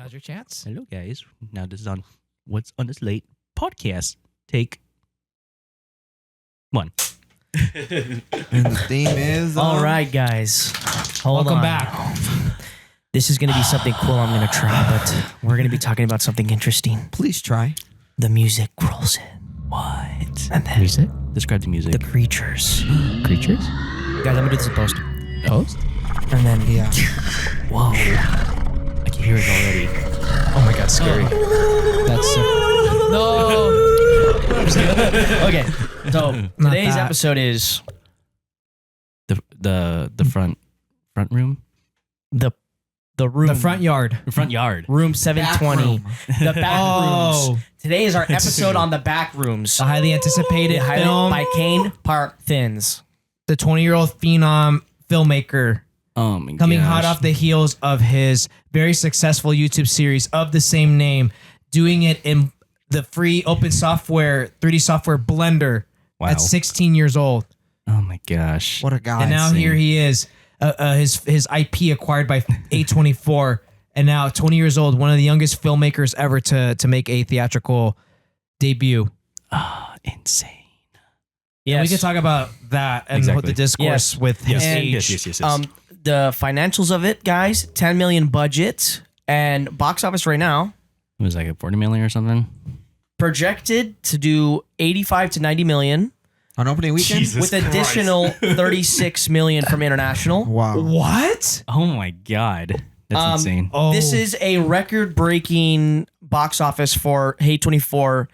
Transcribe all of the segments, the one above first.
Now's your chance. Hello, guys. Now this is on What's on This Late podcast. Take one. And the theme is... All right, guys. Welcome back. This is going to be something cool I'm going to try, but we're going to be talking about something interesting. Please try. The music rolls in. What? And then Music? Describe the music. the creatures. creatures? Guys, let me do this in post. Post? And then, Yeah. whoa. I can hear it already. Oh my god, scary. That's no. Okay, so Not today's that. episode is The front room? the room. The front yard. The front yard. Room 720. The back Oh. rooms. Today is our episode on the back rooms. The highly anticipated film by Kane Park Thins. the 20-year-old phenom filmmaker Oh my coming gosh. hot off the heels of his very successful YouTube series of the same name, doing it in the free open software 3D software Blender Wow. at 16 years old. Oh my gosh. What a guy. And now insane. here he is, his IP acquired by A24, and now 20 years old, one of the youngest filmmakers ever to make a theatrical debut. Insane. And we could talk about that and Exactly. the discourse with his And- age. Yes. The financials of it, guys, 10 million budget and box office right now It was like a 40 million or something. projected to do 85 to 90 million On opening weekend? Jesus. with additional 36 million from international. Wow. What? Oh my god. That's insane. Oh, This is a record-breaking box office for Hey24.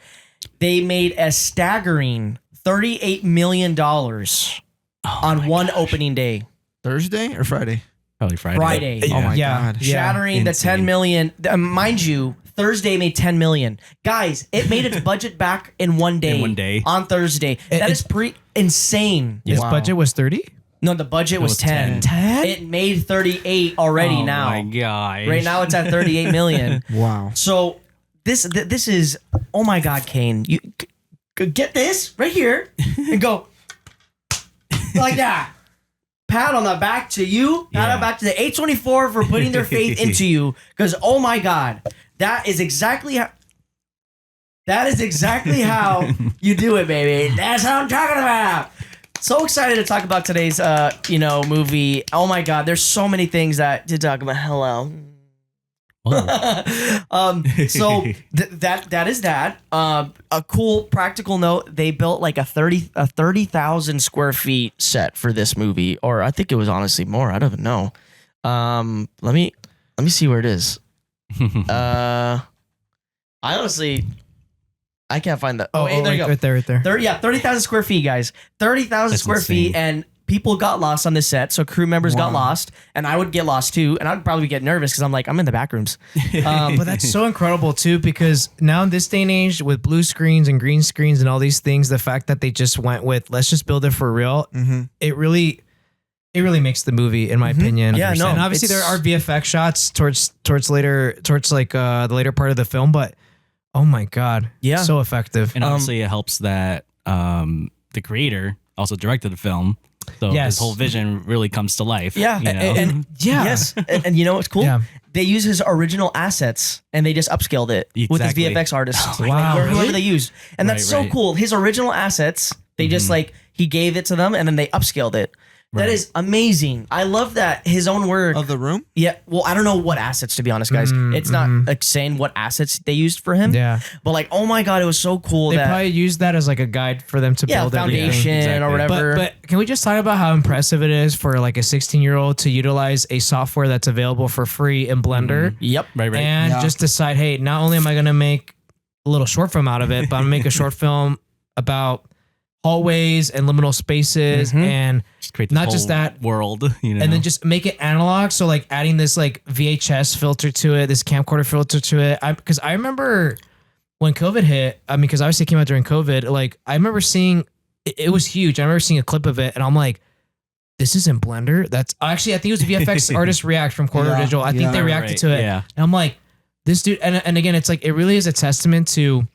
They made a staggering $38 million on one opening day. Thursday or Friday? Probably Friday. Friday. Oh my Yeah. God. Shattering the insane. 10 million. Mind you, Thursday made 10 million. Guys, it made its budget back in one day. In one day. On Thursday. That is pretty insane. his Wow. budget was 30? No, the budget was was 10. 10? It made 38 already Oh now. my gosh. Right now it's at 38 million. Wow. So this is, oh my God, Kane. You get this right here and go like that. Pat on the back to you. Pat on Yeah. the back to the A24 for putting their faith into you. Because oh my God, that is exactly how you do it, baby. That's what I'm talking about. So excited to talk about today's movie. Oh my God, there's so many things to talk about. Hello. Whoa. So that is that. A cool practical note: they built like a 30,000 square feet set for this movie, or I think it was honestly more. I don't even know. Let me see where it is. I honestly, I can't find that. Oh, there you go. Right there. 30,000 square feet, guys. 30,000 That's square feet, insane. and people got lost on this set. So crew members got Wow. lost, and I would get lost too, and I'd probably get nervous because I'm like, I'm in the back rooms. But that's so incredible too, because now in this day and age with blue screens and green screens and all these things, the fact that they just went with let's just build it for real, it really makes the movie, in my opinion. Yeah, no, and obviously there it's- are VFX shots towards like the later part of the film, but oh my God, Yeah. so effective. And obviously it helps that the creator also directed the film. So Yes. his whole vision really comes to life. Yeah, You know? and Yeah. yes, and you know what's cool? Yeah. They use his original assets and they just upscaled it with his Exactly. VFX artists, Oh, wow, whoever really? they used, and that's Right, so right. cool. His original assets, they just like he gave it to them and then they upscaled it. That Right. is amazing. I love that his own work. Of the room? Yeah, well, I don't know what assets, to be honest, guys. It's not like saying what assets they used for him. Yeah. But like, oh my God, it was so cool They that probably used that as like a guide for them to build everything. foundation Exactly. or whatever. But can we just talk about how impressive it is for like a 16-year-old to utilize a software that's available for free in Blender Yep. Right. and Yeah. just decide, hey, not only am I going to make a little short film out of it, but I'm going to make a short film about hallways and liminal spaces and Just create this not just whole that, world, you know. and then just make it analog. So like adding this like VHS filter to it, this camcorder filter to it. Because I remember when COVID hit, I mean, because obviously it came out during COVID, like I remember seeing, it was huge. I remember seeing a clip of it and I'm like, this is in Blender? That's actually, I think it was VFX Artist React from Corridor Yeah, Digital. I think yeah. they reacted Right, to it. yeah. And I'm like, this dude, and again, it's like, it really is a testament to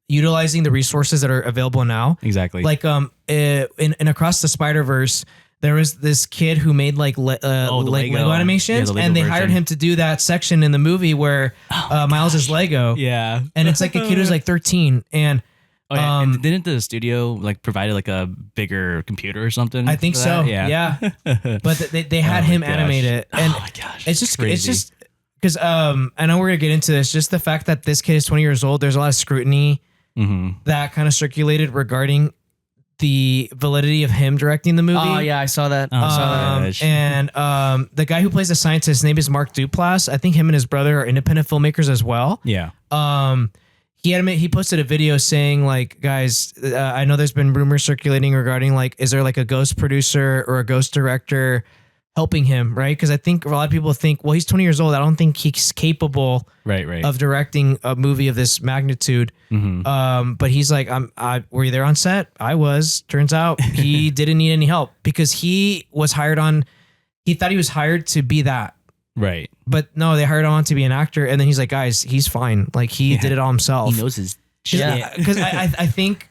utilizing the resources that are available now. Exactly. Like in Across the Spider-Verse, there was this kid who made like Lego animations, Yeah, the Lego and they hired version. him to do that section in the movie where Miles is Lego. Yeah. And it's like a kid who's like 13, and Oh, yeah. And didn't the studio like provide like a bigger computer or something? I think for so. that? Yeah. But they had Oh my him gosh. animate it, and Oh my gosh. it's just crazy. because I know we're gonna get into this. Just the fact that this kid is 20 years old, there's a lot of scrutiny Mhm. that kind of circulated regarding the validity of him directing the movie. Oh yeah, I saw that. Oh, gosh. And the guy who plays the scientist, his name is Mark Duplass. I think him and his brother are independent filmmakers as well. Yeah. He posted a video saying like, guys, I know there's been rumors circulating regarding like, is there like a ghost producer or a ghost director helping him, right? Because I think a lot of people think, well, he's 20 years old. I don't think he's capable Right. of directing a movie of this magnitude. Mhm. But he's like, were you there on set? I was. Turns out he didn't need any help because he was hired on. He thought he was hired to be that. Right. But no, they hired him on to be an actor, and then he's like, "Guys, he's fine. Like he did it all himself." He knows his Yeah. shit. Because I think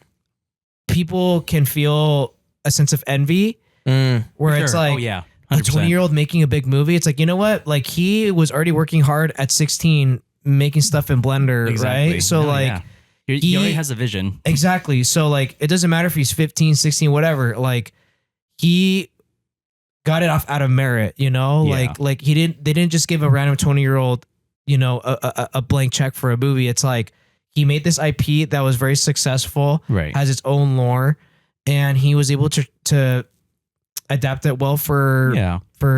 people can feel a sense of envy where it's Sure. like oh yeah. a 100%. 20-year-old making a big movie. It's like, you know what? Like he was already working hard at 16, making stuff in Blender, Exactly. right? So No, like. yeah. He already has a vision. Exactly. So like it doesn't matter if he's 15, 16, whatever. Like he got it off out of merit, you know? Yeah. Like they didn't just give a random 20-year-old, you know, a blank check for a movie. It's like he made this IP that was very successful, Right. has its own lore, and he was able to adapt it well for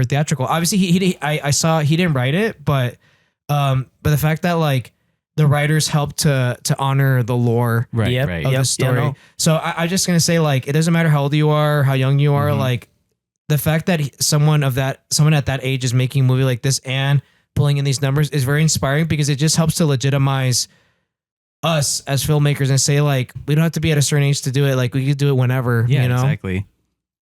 theatrical. Obviously I saw he didn't write it, but the fact that like the writers helped to honor the lore Right. Yep. Right. of Yep. the story. Yeah, no. So I'm just gonna say like it doesn't matter how old you are, how young you are, Mhm. like the fact that someone at that age is making a movie like this and pulling in these numbers is very inspiring because it just helps to legitimize us as filmmakers and say like we don't have to be at a certain age to do it. Like we could do it whenever, Yeah. you know. Exactly.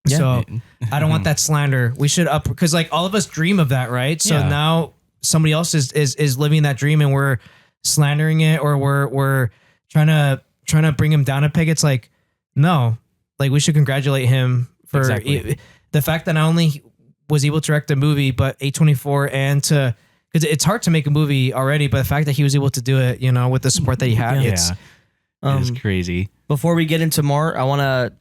So I don't want that slander. We should up because like all of us dream of that, right? So Yeah. now somebody else is living that dream and we're slandering it or we're trying to bring him down a peg. It's like no, like we should congratulate him for Exactly. the fact that not only was able to direct a movie, but A24 and to because it's hard to make a movie already, but the fact that he was able to do it, you know, with the support that he had, Yeah. it's It's crazy. Before we get into more, I want to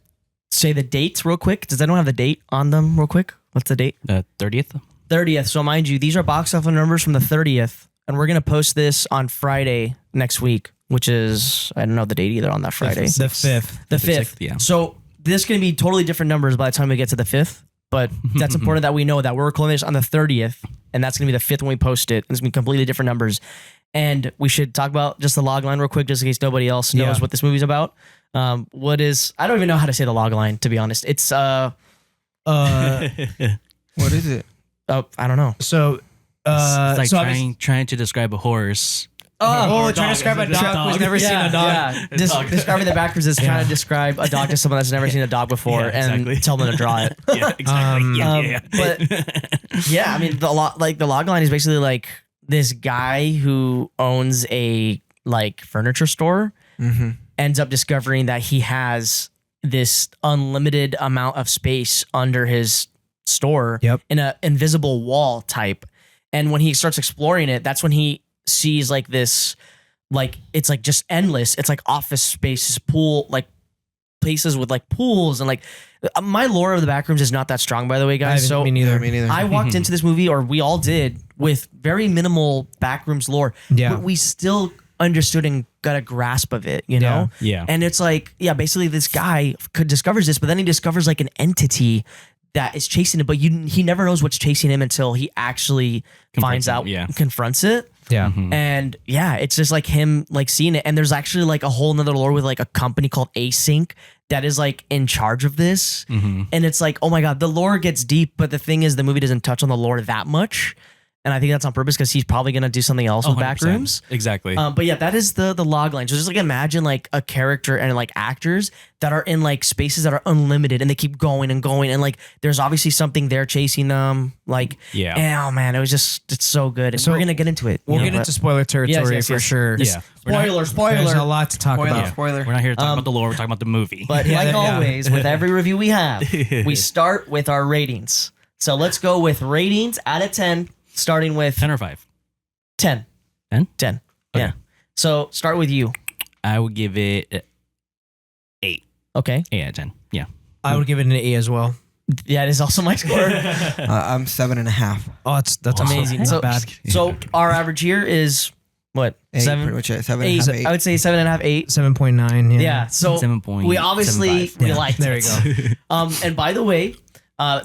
say the dates real quick. Does anyone have the date on them real quick? What's the date? 30th. 30th. So mind you, these are box office numbers from the 30th, and we're gonna post this on Friday next week, which is I don't know the date either on that Friday. the fifth. The The 5th. 6th, yeah. So this is gonna be totally different numbers by the time we get to the 5th. But that's important that we know that we're recording this on the 30th, and that's gonna be the 5th when we post it. It's gonna be completely different numbers. And we should talk about just the log line real quick, just in case nobody else knows Yeah. what this movie's about. What is I don't even know how to say the log line, to be honest. It's What is it? I don't know. So It's like so obviously- trying to describe a horse. trying to describe a dog who's never seen a dog. Yeah. Describing the Backrooms is trying to describe a dog to someone that's never seen a dog before Yeah, exactly. and tell them to draw it. Yeah, exactly. But yeah, I mean the log line is basically like this guy who owns a like furniture store Mm-hmm. ends up discovering that he has this unlimited amount of space under his store Yep. in an invisible wall type. And when he starts exploring it, that's when he sees like this, like it's like just endless. It's like office spaces, pool, like places with like pools and like my lore of the Backrooms is not that strong, by the way, guys. So me neither. Me neither. I walked into this movie, or we all did, with very minimal Backrooms lore. Yeah. But we still understood and got a grasp of it, you know? Yeah. And it's like, yeah, basically this guy discovers this, but then he discovers like an entity that is chasing him, but he never knows what's chasing him until he actually finds out, confronts it. Yeah. And yeah, it's just like him like seeing it. And there's actually like a whole nother lore with like a company called Async that is like in charge of this. And it's like, oh my God, the lore gets deep, but the thing is the movie doesn't touch on the lore that much. And I think that's on purpose because he's probably going to do something else with 100%. Backrooms. Exactly. But yeah, that is the log line. So just like imagine like a character and like actors that are in like spaces that are unlimited and they keep going and going. And like there's obviously something there chasing them. Like, Yeah. oh man, it's so good. And So we're going to get into it. We'll you know, get but- into spoiler territory yes, for yes. sure. Yeah. We're not, There's a lot to talk about. Spoiler. we're not here to talk Um, about the lore. We're talking about the movie. But Yeah, like yeah. always, with every review we have, we start with our ratings. So let's go with ratings out of 10, starting with 10 or 5. 10. 10? 10. Okay. Yeah. So start with you. I would give it 8. Okay. 8 out of 10. Yeah. I would give it an A as well. Yeah, it is also my score. I'm 7.5. Oh, that's Amazing. Not So, bad. so our average here is what? 8, Seven? pretty much it. 7.5, Eight. 8. I would say 7.5, 8. 7.9. Yeah. Yeah. So 7.75. we obviously we Yeah, liked there it. we go. And by the way,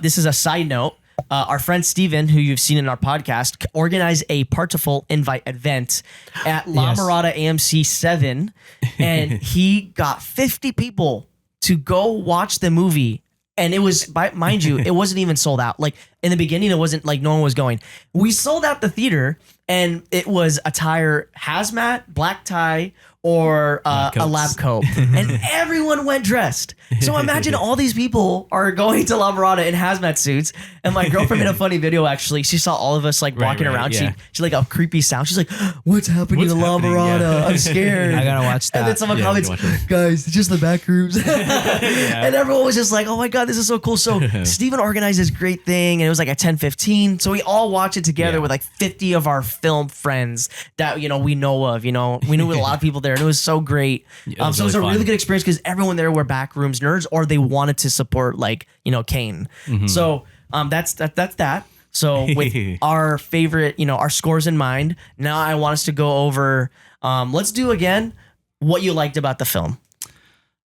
this is a side note. Our friend Steven, who you've seen in our podcast, organized a Partiful invite event at La Yes. Mirada AMC 7, and he got 50 people to go watch the movie. And it was, mind you, it wasn't even sold out. Like in the beginning, it wasn't like no one was going. We sold out the theater, and it was attire hazmat, black tie, or a coats. lab coat, and everyone went dressed. So imagine all these people are going to La Mirada in hazmat suits. And my girlfriend made a funny video. Actually, she saw all of us like walking right, around. yeah. She like a creepy sound. She's like, "What's happening What's to La happening? Mirada? Yeah. I'm scared." I gotta watch And then that. someone Yeah, comments, you watch it. "Guys, it's just the back rooms." And everyone was just like, "Oh my god, this is so cool!" So Steven organized this great thing, and it was like at 10:15. So we all watched it together Yeah. with like 50 of our film friends that we know of. We knew a lot of people there, and it was so great. Yeah, it was So it was a really really fun. good experience because everyone there were Backrooms nerds, or they wanted to support like Kane. Mm-hmm. So that's that. So with our favorite, our scores in mind, now I want us to go over. Let's do again what you liked about the film.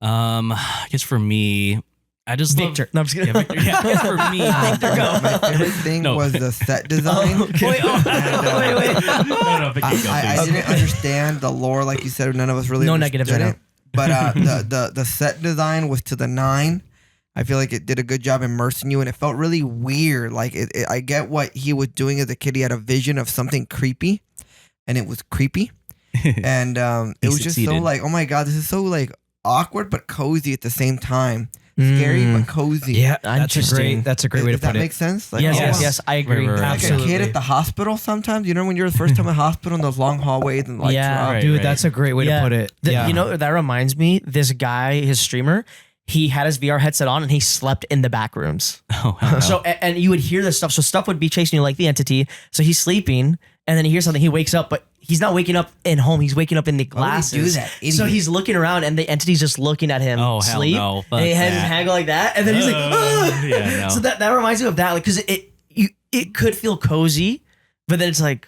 I guess for me, I just Victor. No, I'm just kidding. Love, yeah, Victor. Yeah, I guess for me, Victor, go. My favorite thing No. was the set design. Wait, wait. No, Victor, go, I please. didn't understand the lore, like you said. None of us really No understood negatives right it. But the set design was to the 9. I feel like it did a good job immersing you, and it felt really weird. Like I get what he was doing as a kid. He had a vision of something creepy, and it was creepy, and it was just so succeeded. like, oh my god, this is so like awkward but cozy at the same time. Scary but cozy. Yeah, that's a Interesting. great way to Does that put make it. sense? Like, Yes, oh, yes, I agree. Right, right, right. Like a Absolutely. kid at the hospital sometimes. You know when you're the first time in the hospital in those long hallways and lights Yeah. are off? Right. Dude, that's a great way to put it. Yeah. That reminds me. This guy, his streamer, he had his VR headset on and he slept in the back rooms. Oh, hell no. So and you would hear this stuff. So stuff would be chasing you like the entity. So he's sleeping and then he hears something. He wakes up, but he's not waking up in home. He's waking up in the Why would he do glasses. that? So Idiot. he's looking around and the entity's just looking at him Oh, hell sleep. no. And he Fuck has his that. hand go like that. And then he's like, "Ah!" yeah, no. So that reminds me of that. Like, cause it could feel cozy, but then it's like,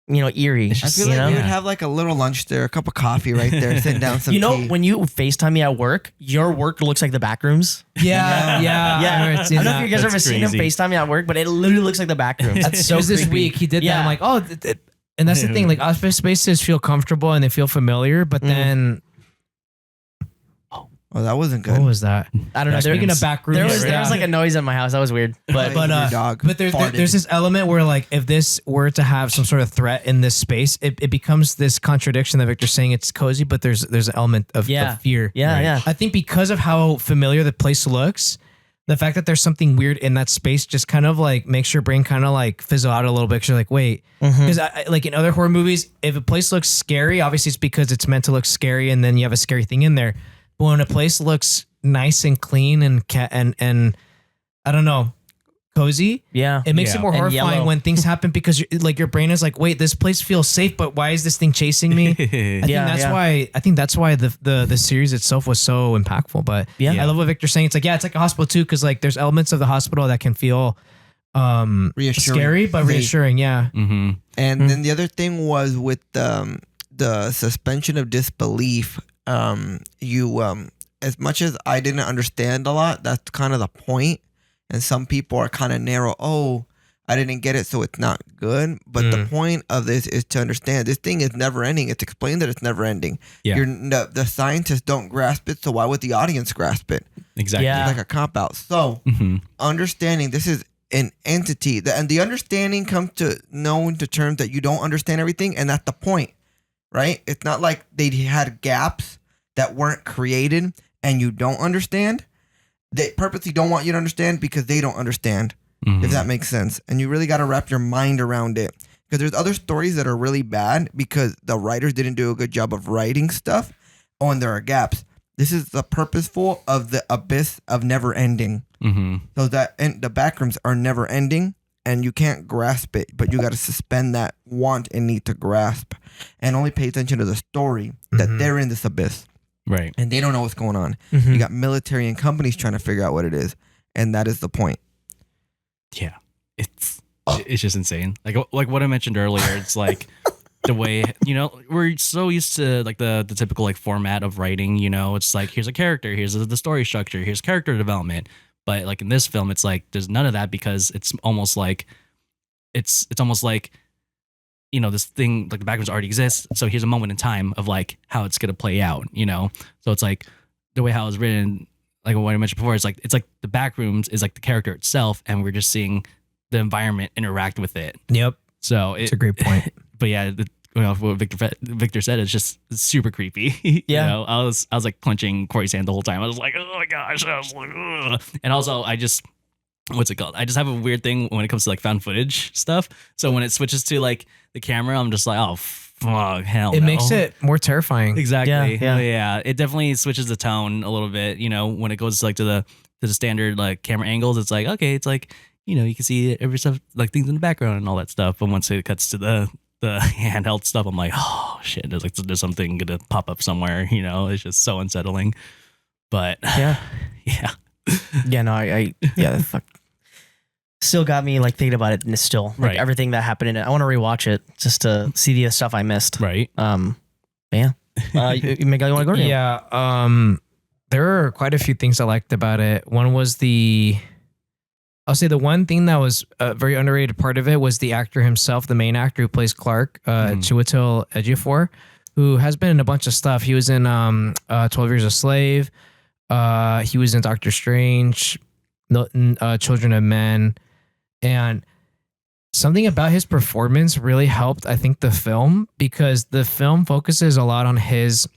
eerie. I feel like we would have like a little lunch there, a cup of coffee right there, sit down some tea. when you FaceTime me at work, your work looks like the back rooms. Yeah. Yeah, I remember I seeing don't know if you guys that. ever seen him crazy. FaceTime me at work, but it literally looks like the back rooms. That's so It was this creepy. week he did that. Yeah. I'm like, oh, and that's the thing. Like office spaces feel comfortable and they feel familiar, but then Oh, that wasn't good. what was that? I don't know. Speaking of back rooms, There was like a noise in my house. That was weird. But Your dog but there's farted. this element where like if this were to have some sort of threat in this space, it becomes this contradiction that Victor's saying it's cozy, but there's an element of fear. Yeah, yeah. I think because of how familiar the place looks, the fact that there's something weird in that space just kind of like makes your brain kind of like fizzle out a little bit. 'Cause you're like, wait, because like in other horror movies, if a place looks scary, obviously it's because it's meant to look scary, and then you have a scary thing in there. But when a place looks nice and clean and I don't know, cozy, yeah. it makes it Yeah. more And horrifying yellow. when things happen because your brain is like, wait, this place feels safe, but why is this thing chasing me? I think that's why the series itself was so impactful. But Yeah. I love what Victor's saying. It's like, it's like a hospital too, because like there's elements of the hospital that can feel Reassuring. scary but Safe. reassuring. Yeah. Mm-hmm. And then the other thing was with the suspension of disbelief. As much as I didn't understand a lot, that's kind of the point. And some people are kind of narrow. Oh, I didn't get it, so it's not good. But the point of this is to understand this thing is never ending. It's explained that it's never ending. Yeah. The scientists don't grasp it, so why would the audience grasp it? Exactly. Yeah. It's like a cop out. So Mm-hmm. understanding this is an entity, and the understanding comes to knowing to terms that you don't understand everything, and that's the point, right? It's not like they had gaps that weren't created and you don't understand. They purposely don't want you to understand because they don't understand, if that makes sense. And you really got to wrap your mind around it, because there's other stories that are really bad because the writers didn't do a good job of writing stuff. Oh, and there are gaps. This is the purposeful of the abyss of never ending. So that and the backrooms are never ending, and you can't grasp it, but you got to suspend that want and need to grasp, and only pay attention to the story that they're in this abyss, Right. and they don't know what's going on. You got military and companies trying to figure out what it is, and that is the point. Yeah. It's just insane. Like what I mentioned earlier, it's like the way, we're so used to like the typical like format of writing, it's like, here's a character, here's the story structure, here's character development. But like in this film, it's like there's none of that, because it's almost like this thing, like the backgrounds already exists. So here's a moment in time of like how it's gonna play out, So it's like the way how it's written, like what I mentioned before, it's like the backrooms is like the character itself, and we're just seeing the environment interact with it. Yep. So It's a great point. But yeah, what Victor said, it's super creepy. Yeah. I was like punching Corey's hand the whole time. I was like, oh my gosh. I was like, ugh. And also what's it called? I just have a weird thing when it comes to like found footage stuff. So when it switches to like the camera, I'm just like, oh fuck, hell. It no. makes it more terrifying. Exactly. Yeah. Yeah. It definitely switches the tone a little bit. When it goes like to the standard like camera angles, it's like, okay, it's like, you can see every stuff, like things in the background and all that stuff. But once it cuts to the handheld stuff, I'm like, oh shit, there's something gonna pop up somewhere. It's just so unsettling. But Yeah. yeah. Yeah, no, that fuck. Still got me like thinking about it, and still like Right. everything that happened in it. I want to rewatch it just to see the stuff I missed. Right. Yeah. Miguel, you want to go? Yeah. There are quite a few things I liked about it. One was I'll say the one thing that was a very underrated part of it was the actor himself, the main actor who plays Clark, Chiwetel Ejiofor, who has been in a bunch of stuff. He was in 12 Years a Slave. He was in Doctor Strange, Children of Men. And something about his performance really helped, I think, the film, because the film focuses a lot on his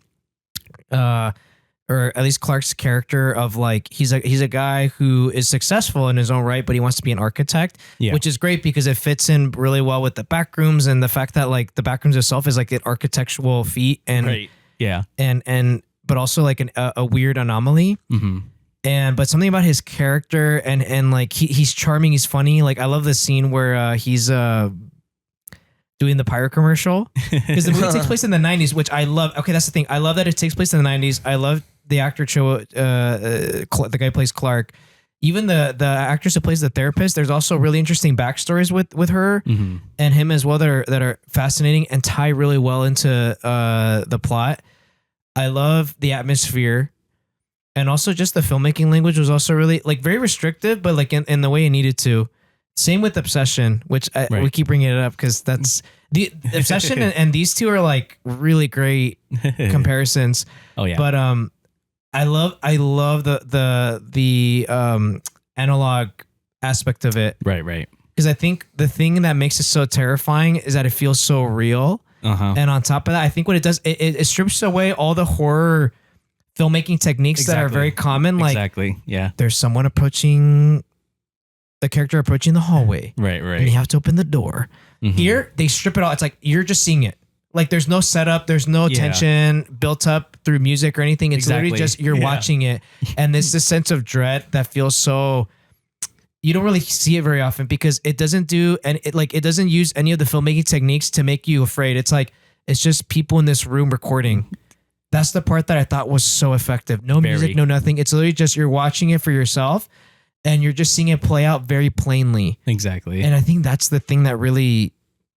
or at least Clark's character of like, he's a guy who is successful in his own right, but he wants to be an architect, which is great because it fits in really well with the Backrooms, and the fact that like the Backrooms itself is like an architectural feat, and Right. Yeah. and but also like a weird anomaly. But something about his character and like he's charming, he's funny. Like I love the scene where he's doing the pirate commercial, because the movie takes place in the 90s, which I love. Okay, that's the thing. I love that it takes place in the 90s. I love the actor the guy who plays Clark. Even the actress who plays the therapist. There's also really interesting backstories with her and him as well that are fascinating and tie really well into the plot. I love the atmosphere. And also just the filmmaking language was also really like very restrictive, but like in the way it needed to. Same with Obsession, which we keep bringing it up because that's the Obsession and these two are like really great comparisons. Oh yeah. But I love the analog aspect of it. Right. Because I think the thing that makes it so terrifying is that it feels so real. And on top of that, I think what it does, it strips away all the horror filmmaking techniques that are very common. Like yeah. there's someone approaching the character approaching the hallway. Right. And you have to open the door. Here, they strip it all. It's like you're just seeing it. Like there's no setup, there's no tension built up through music or anything. It's literally just you're watching it. And there's this sense of dread that feels so, you don't really see it very often because it doesn't do, and it doesn't use any of the filmmaking techniques to make you afraid. It's like, it's just people in this room recording. That's the part that I thought was so effective. No music, no nothing. It's literally just you're watching it for yourself and you're just seeing it play out very plainly. Exactly. And I think that's the thing that really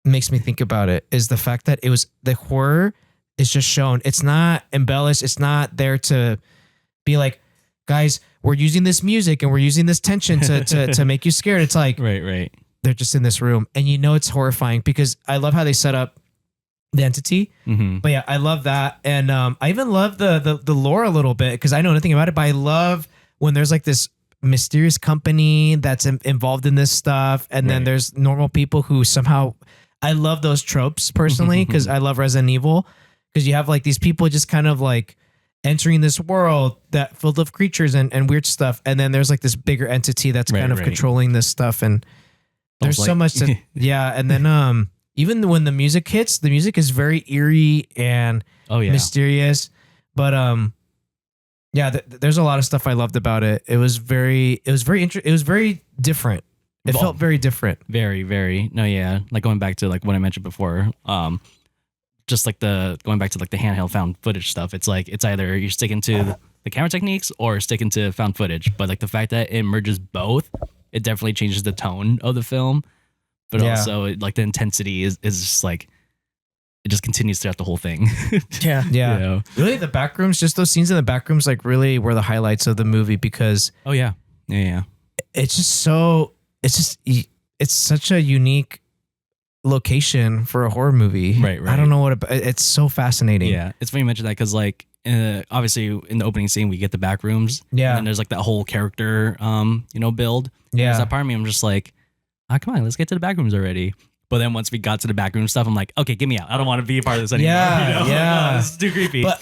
makes me think about it, is the fact that it was, the horror is just shown. It's not embellished. It's not there to be like, guys, we're using this music and we're using this tension to make you scared. It's like, right. They're just in this room and it's horrifying because I love how they set up the entity. But yeah, I love that. And I even love the lore a little bit because I know nothing about it, but I love when there's like this mysterious company that's involved in this stuff, and then Right. there's normal people who somehow. I love those tropes personally because I love Resident Evil, because you have like these people just kind of like entering this world that filled of creatures and weird stuff, and then there's like this bigger entity that's Right, kind of right. controlling this stuff, and there's Almost so like- much to yeah, and then even when the music hits, the music is very eerie and Oh yeah. mysterious, but yeah, there's a lot of stuff I loved about it. It was very different. It Well, felt very different. Very, very. No, yeah. Like going back to like what I mentioned before, just like going back to like the handheld found footage stuff. It's like it's either you're sticking to the camera techniques or sticking to found footage. But like the fact that it merges both, it definitely changes the tone of the film. But Yeah. also like the intensity is just like it just continues throughout the whole thing. Yeah. Yeah. You know? Really, the back rooms, just those scenes in the back rooms, like really were the highlights of the movie because Oh yeah. Yeah, yeah. it's such a unique location for a horror movie. Right, I right. don't know it's so fascinating. Yeah. It's funny you mention that because like obviously in the opening scene we get the back rooms. Yeah. And then there's like that whole character build. There's Yeah. that part of me I'm just like, come on, let's get to the back rooms already. But then once we got to the back room stuff, I'm like, okay, get me out. I don't want to be a part of this anymore. Yeah, Like, yeah. oh, this is too creepy. But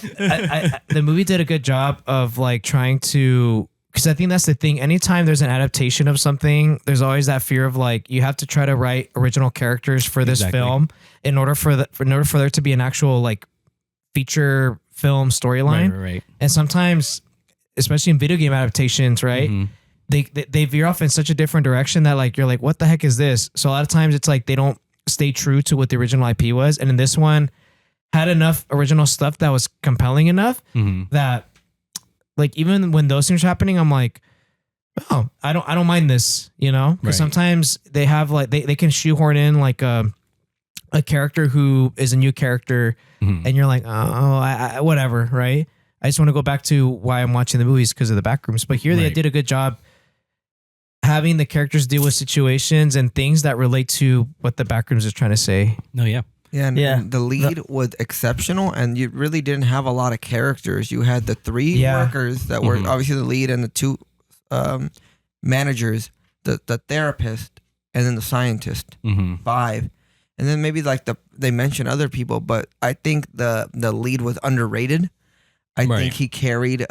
the movie did a good job of like trying to, because I think that's the thing. Anytime there's an adaptation of something, there's always that fear of like you have to try to write original characters for this Exactly. film in order for there to be an actual like feature film storyline. Right. And sometimes, especially in video game adaptations, right? Mhm. They veer off in such a different direction that like you're like, what the heck is this? So a lot of times it's like they don't stay true to what the original IP was, and in this one had enough original stuff that was compelling enough Mhm. that like even when those things are happening, I'm like, oh, I don't mind this, you know? Because Right. sometimes they have like they can shoehorn in like a character who is a new character, Mhm. and you're like, oh, I whatever, right? I just want to go back to why I'm watching the movies because of the backrooms. But here they Right. did a good job having the characters deal with situations and things that relate to what the backrooms is trying to say. No, yeah. Yeah, and, Yeah. and the lead was exceptional, and you really didn't have a lot of characters. You had the three Yeah. workers that were Mhm. obviously the lead, and the two managers, the therapist, and then the scientist. Mm-hmm. 5, and then maybe like they mentioned other people, but I think the lead was underrated. I Right. think he carried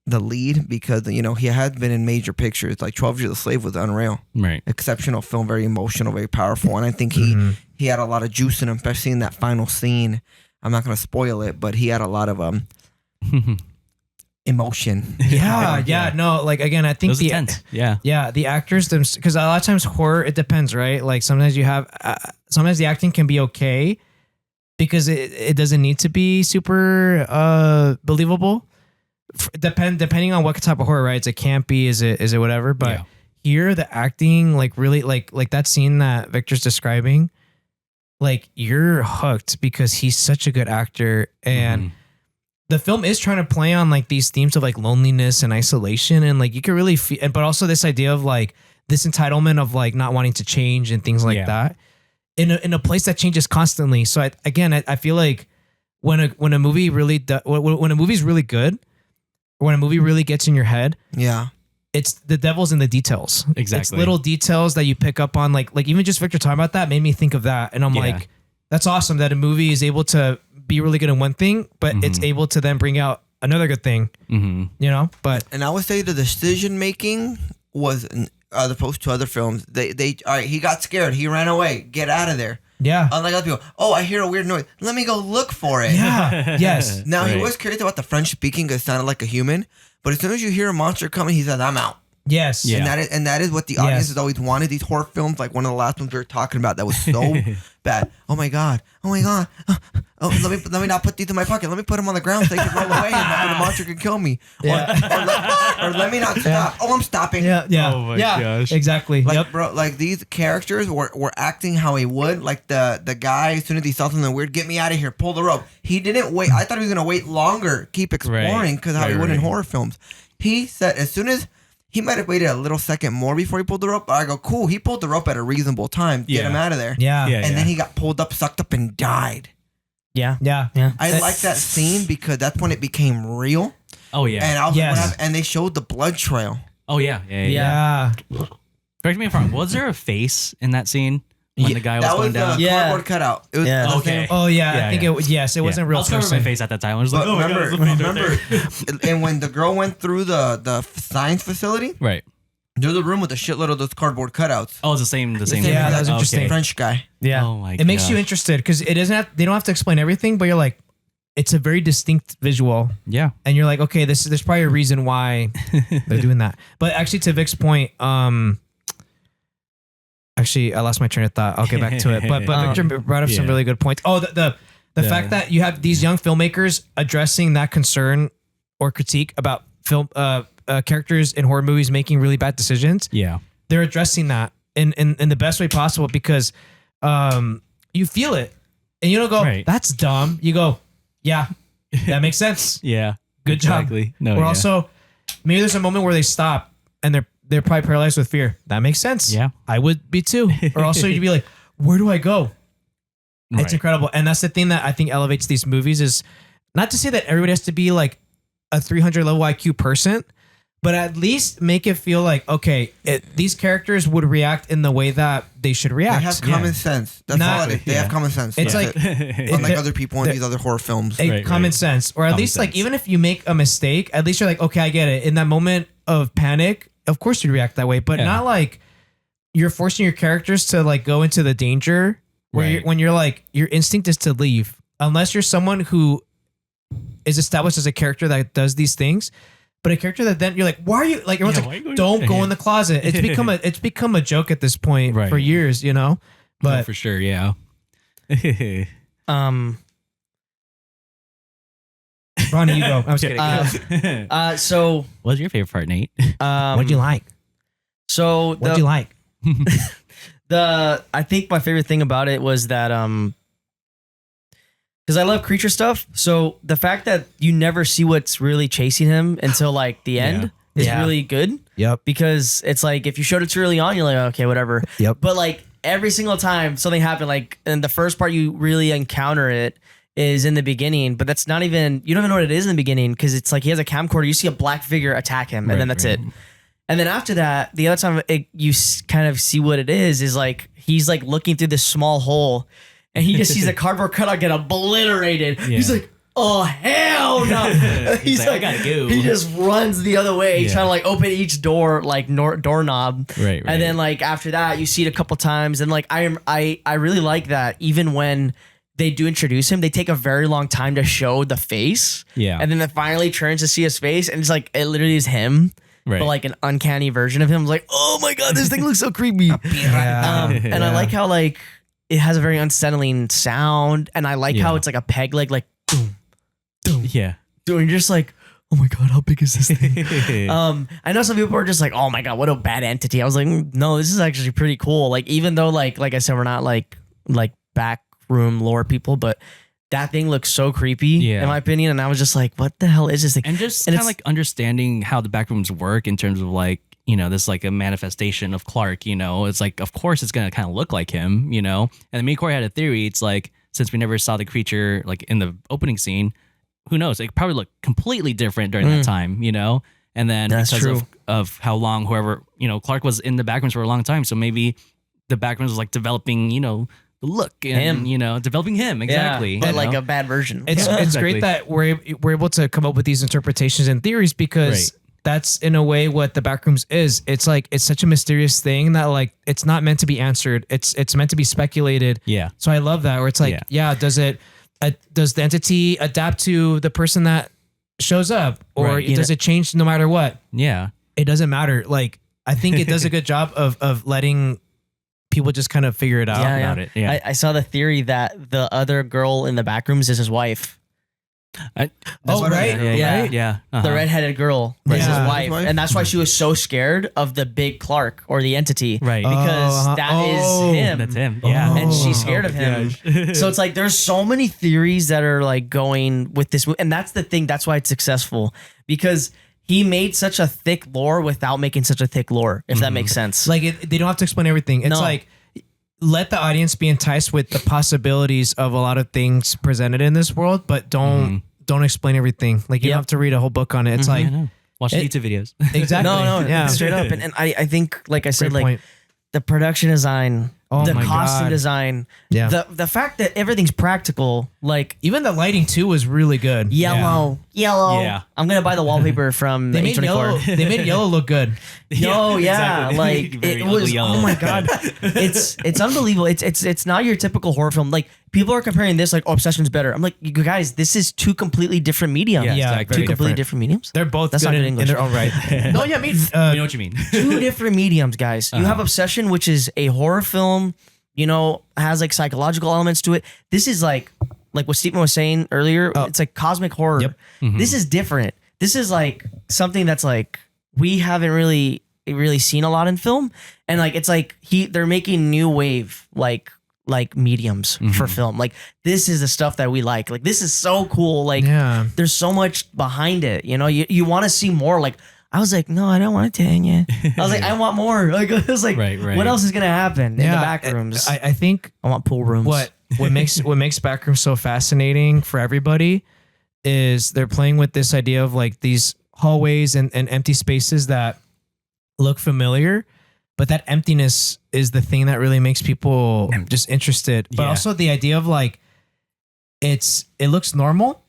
the lead because he had been in major pictures. Like 12 Years a Slave was unreal, Right. exceptional film, very emotional, very powerful, and I think he had a lot of juice in him, especially in that final scene. I'm not gonna spoil it, but he had a lot of emotion. Yeah, no, like again, I It think was the intense. Yeah. yeah, the actors because a lot of times horror, it depends, right? Like sometimes you have sometimes the acting can be okay because it doesn't need to be super believable. Depending on what type of horror, right? It's a campy, is it whatever, but Yeah. here the acting like really like that scene that Victor's describing, like you're hooked because he's such a good actor, and Mhm. the film is trying to play on like these themes of like loneliness and isolation, and like you can really feel, but also this idea of like this entitlement of like not wanting to change and things like Yeah. that in a place that changes constantly. So I feel like when a movie really when a movie's really good, or when a movie really gets in your head, Yeah. it's the devil's in the details. It's Exactly. little details that you pick up on, like even just Victor talking about that made me think of that, and I'm Yeah. like, that's awesome that a movie is able to be really good in one thing, but it's Mhm. able to then bring out another good thing, Mhm. you know? But And I would say the decision making was, as opposed to other films, they all right, he got scared, he ran away, get out of there. yeah, Unlike other people, oh, I hear a weird noise, let me go look for it. yeah, yes, Now he Right. was curious about the French speaking because it sounded like a human, but as soon as you hear a monster coming, he says, "I'm out." yes, Yeah. And that is what the audience Yes. has always wanted. These horror films, like one of the last ones we were talking about, that was so bad. Oh my god! Oh my god! Oh, let me not put these in my pocket. Let me put them on the ground so they can roll away, and the monster can kill me. Or let me not stop. Oh, I'm stopping. yeah, yeah, Oh my yeah, gosh. exactly. Like Yep. bro, like these characters were acting how he would. Like the guy, as soon as he saw something weird, get me out of here, pull the rope. He didn't wait. I thought he was gonna wait longer, keep exploring, because how he Right, would in right. horror films. He said as soon as he might have waited a little second more before he pulled the rope. But I go, cool. He pulled the rope at a reasonable time. Get Yeah. him out of there. Yeah, Yeah. And then he got pulled up, sucked up, and died. Yeah. yeah, Yeah. I like that scene because that's when it became real. Oh yeah. And I was Yes. like, what happened? And they showed the blood trail. Oh yeah. Yeah. Correct me if I'm wrong. Was there a face in that scene when the guy was that going was down? the cardboard cutout. It was Yeah. the Okay. Oh yeah, Yeah, I think yeah. it wasn't real I was covering my person. face at that time. I was like, But oh my god, remember, there's a face right there. and when the girl went through the science facility, Right. there's a room with a shitload of those cardboard cutouts. Oh, it's the same. Same Yeah, that was guy, interesting. French guy. Yeah. Oh my god. It makes you interested because it doesn't have. They don't have to explain everything, but you're like, it's a very distinct visual, Yeah. and you're like, okay, there's probably a reason why they're doing that. But actually, to Vic's point, actually, I lost my train of thought. I'll get back to it. But Victor brought up some Yeah. really good points. Oh, the fact that you have these young filmmakers addressing that concern or critique about film characters in horror movies making really bad decisions. Yeah. They're addressing that in the best way possible because you feel it and you don't go, Right. that's dumb. You go, yeah, that makes sense. Yeah. Good Exactly. job. No. Or yeah. also, maybe there's a moment where they stop and they're probably paralyzed with fear. That makes sense. Yeah. I would be too. Or also you'd be like, where do I go? It's Right. incredible. And that's the thing that I think elevates these movies is not to say that everybody has to be like a 300 level IQ person, but at least make it feel like, okay, these characters would react in the way that they should They react. have common sense. That's Not- all it is. They have common sense. It's That's like- it. Unlike it- other people in the- these other horror films. A Right, common right. sense, or at Common least like sense. even if you make a mistake, at least you're like, okay, I get it. In that moment of panic, of course you'd react that way, but Yeah. not like you're forcing your characters to like go into the danger where Right. when you're like your instinct is to leave, unless you're someone who is established as a character that does these things. But a character that then you're like, why are you like? Everyone's Yeah, why are you like, going- don't go in the closet. It's become a joke at this point Right. for years, you know. No, But for sure. Yeah. Ronnie, you go. I'm just kidding. So What's your favorite part, Nate? What'd you like? So What'd you like? I think my favorite thing about it was that because I love creature stuff. So the fact that you never see what's really chasing him until like the end is Yeah. really good Yep. because it's like if you showed it too early on, you're like, okay, whatever. Yep. But like every single time something happened, like in the first part you really encounter it is in the beginning, but that's not even, you don't even know what it is in the beginning because it's like he has a camcorder, you see a black figure attack him, and then that's it. And then after that, the other time you kind of see what it is like he's like looking through this small hole and he just sees the cardboard cutout get obliterated. Yeah. He's like, oh, hell no. He's like, I gotta go. He just runs the other way, Yeah. trying to like open each door, like doorknob. Right. And then like after that, you see it a couple times. And like I really like that even when they do introduce him, they take a very long time to show the face. Yeah. And then it finally turns to see his face and it's like, it literally is him. Right. But like an uncanny version of him. Like, oh my God, this thing looks so creepy. Yeah. And I like how like it has a very unsettling sound. And I like how Yeah. it's like a peg leg, like yeah. doing just like, oh my God, how big is this thing? I know some people are just like, oh my God, what a bad entity. I was like, no, this is actually pretty cool. Like, even though like I said, we're not like backroom lore people, but that thing looks so creepy Yeah. in my opinion. And I was just like, what the hell is this thing? And just And kind of it's- like understanding how the backrooms work in terms of like, you know, this like a manifestation of Clark, you know, it's like, of course it's going to kind of look like him, you know, and me and Corey had a theory. It's like, since we never saw the creature like in the opening scene, who knows? It probably looked completely different during that time, you know? And then That's because true. of how long, whoever, you know, Clark was in the backrooms for a long time. So maybe the backrooms was like developing, you know, the look and, Him. you know, developing him. Exactly. Yeah, but you like know? a bad version. It's Yeah. it's Exactly. great that we're able to come up with these interpretations and theories because Right. that's in a way what the Backrooms is. It's like it's such a mysterious thing that like it's not meant to be answered. It's meant to be speculated. Yeah. So I love that where it's like, yeah, does the entity adapt to the person that shows up or Right. does it change no matter what? Yeah. It doesn't matter. Like I think it does a good job of letting people just kind of figure it out. Yeah, about it. Yeah. I saw the theory that the other girl in the backrooms is his wife. Oh, what I right. heard. Yeah. Yeah. The Uh-huh. redheaded girl is his Yeah. wife. His wife? And that's why she was so scared of the big Clark or the entity. Right. Because that is him. That's him. Oh. Yeah. And she's scared of him. So it's like there's so many theories that are like going with this movie. And that's the thing. That's why it's successful. Because he made such a thick lore without making such a thick lore, if that makes sense. Like they don't have to explain everything. It's No. like let the audience be enticed with the possibilities of a lot of things presented in this world, but don't explain everything. Like you Yep. don't have to read a whole book on it. It's like I know. Watch the YouTube videos. Exactly. No, Yeah. straight up. And I think, like I said, Great like point. the production design, Oh the my costume God. design, Yeah. the fact that everything's practical, like Even the lighting too was really good. yellow. Yeah. I'm gonna buy the wallpaper from They made A24. yellow. They made yellow look good. No, yeah, exactly. like Very it was. ugly yellow. Oh my god, it's unbelievable. It's not your typical horror film. Like people are comparing this, like, oh, Obsession's better. I'm like, you guys, this is two completely different mediums. Yeah, Yeah, exactly. Two very completely different. different mediums. They're both That's good not good in English. their own right. No, yeah, I mean, You know what you mean? Two different mediums, guys. You have Obsession, which is a horror film. You know, has like psychological elements to it. This is like what Stephen was saying earlier. It's like cosmic horror. Yep. This is different. This is like something that's like we haven't really seen a lot in film, and like it's like they're making new wave like mediums for film. Like this is the stuff that we like. Like this is so cool. Like yeah. there's so much behind it. You know, you want to see more. Like I was like, no, I don't want to tell you. I was like, I want more. Like it was like, Right. what else is gonna happen in the back rooms? I think I want pool rooms. what makes Backrooms so fascinating for everybody is they're playing with this idea of like these hallways and empty spaces that look familiar, but that emptiness is the thing that really makes people just interested. But Yeah. also the idea of like it looks normal.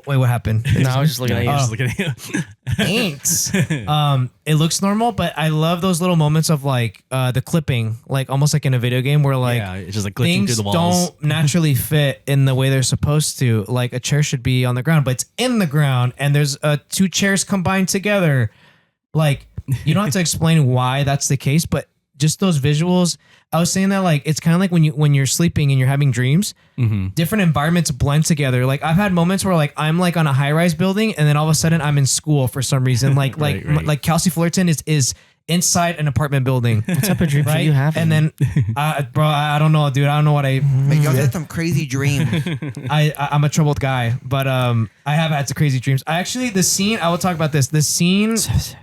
Wait, what happened? No, I was just looking at you. Just looking at you. Thanks. It looks normal, but I love those little moments of like the clipping, like almost like in a video game where like yeah, it's just like glitching through things the walls. don't naturally fit in the way they're supposed to. Like a chair should be on the ground, but it's in the ground, and there's two chairs combined together. Like you don't have to explain why that's the case, but just those visuals. I was saying that like it's kind of like when you're sleeping and you're having dreams, different environments blend together. Like I've had moments where like I'm like on a high-rise building, and then all of a sudden I'm in school for some reason. Like Right. like Kelsey Fullerton is inside an apartment building. What type of dreams Right, are you having? and then, bro, I don't know, dude. I don't know what But y'all had some crazy dreams. I'm a troubled guy, but I have had some crazy dreams. I actually the scene I will talk about this. The scene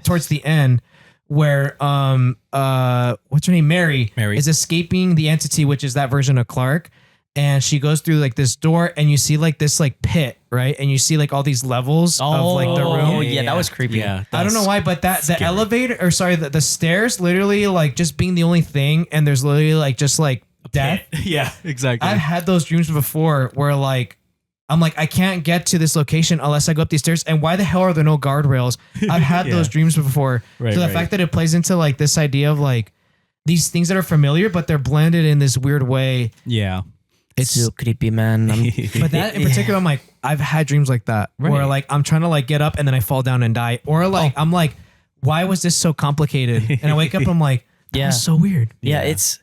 towards the end where what's her name, Mary is escaping the entity, which is that version of Clark, and she goes through like this door, and you see like this like pit, right, and you see like all these levels of like the room. Oh, yeah, that was creepy. Yeah, I don't know why, but the scary. elevator, or sorry, the stairs, literally like just being the only thing, and there's literally like just like death. Yeah, exactly. I've had those dreams before where like I'm like I can't get to this location unless I go up these stairs, and why the hell are there no guardrails? I've had Yeah. those dreams before. Right, so the right. fact that it plays into like this idea of like these things that are familiar but they're blended in this weird way. yeah. It's so creepy, man. But that in particular, I'm like I've had dreams like that where Right. like I'm trying to like get up and then I fall down and die, or like I'm like, why was this so complicated? And I wake up and I'm like, that was so weird. Yeah, it's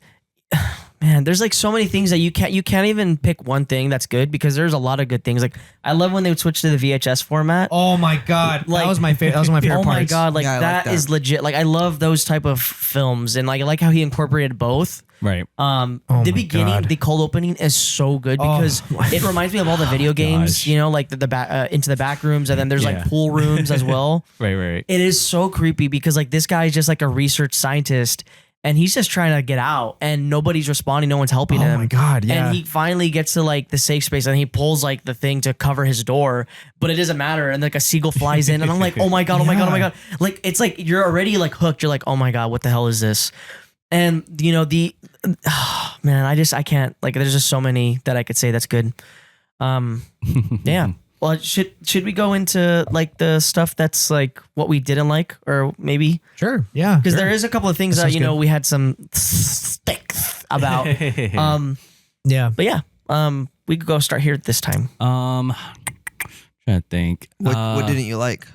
man, there's like so many things that you can't even pick one thing that's good, because there's a lot of good things. Like I love when they would switch to the VHS format. Oh my god, Like- that was my favorite. That was my favorite Oh part. my god, like Yeah, I like that that. is legit. Like I love those type of films, and like I like how he incorporated both. Right. Oh The my beginning, God. the cold opening is so good Oh because it reminds me of all the video games, Gosh. you know, like the back into the back rooms, and then there's Yeah. like pool rooms as well. Right. It is so creepy because like this guy is just like a research scientist, and he's just trying to get out, and nobody's responding, no one's helping him. Oh my god, yeah. And he finally gets to like the safe space, and he pulls like the thing to cover his door, but it doesn't matter. And like a seagull flies in, and I'm like, oh my god, oh my god, oh my god. Like it's like you're already like hooked. You're like, oh my god, what the hell is this? And you know man, I can't, like there's just so many that I could say that's good. Yeah. Well, should we go into like the stuff that's like what we didn't like, or maybe Sure. Yeah. because sure. there is a couple of things that sounds you know good. we had some sticks about. Yeah. But yeah, we could go start here this time. Trying to think. What didn't you like?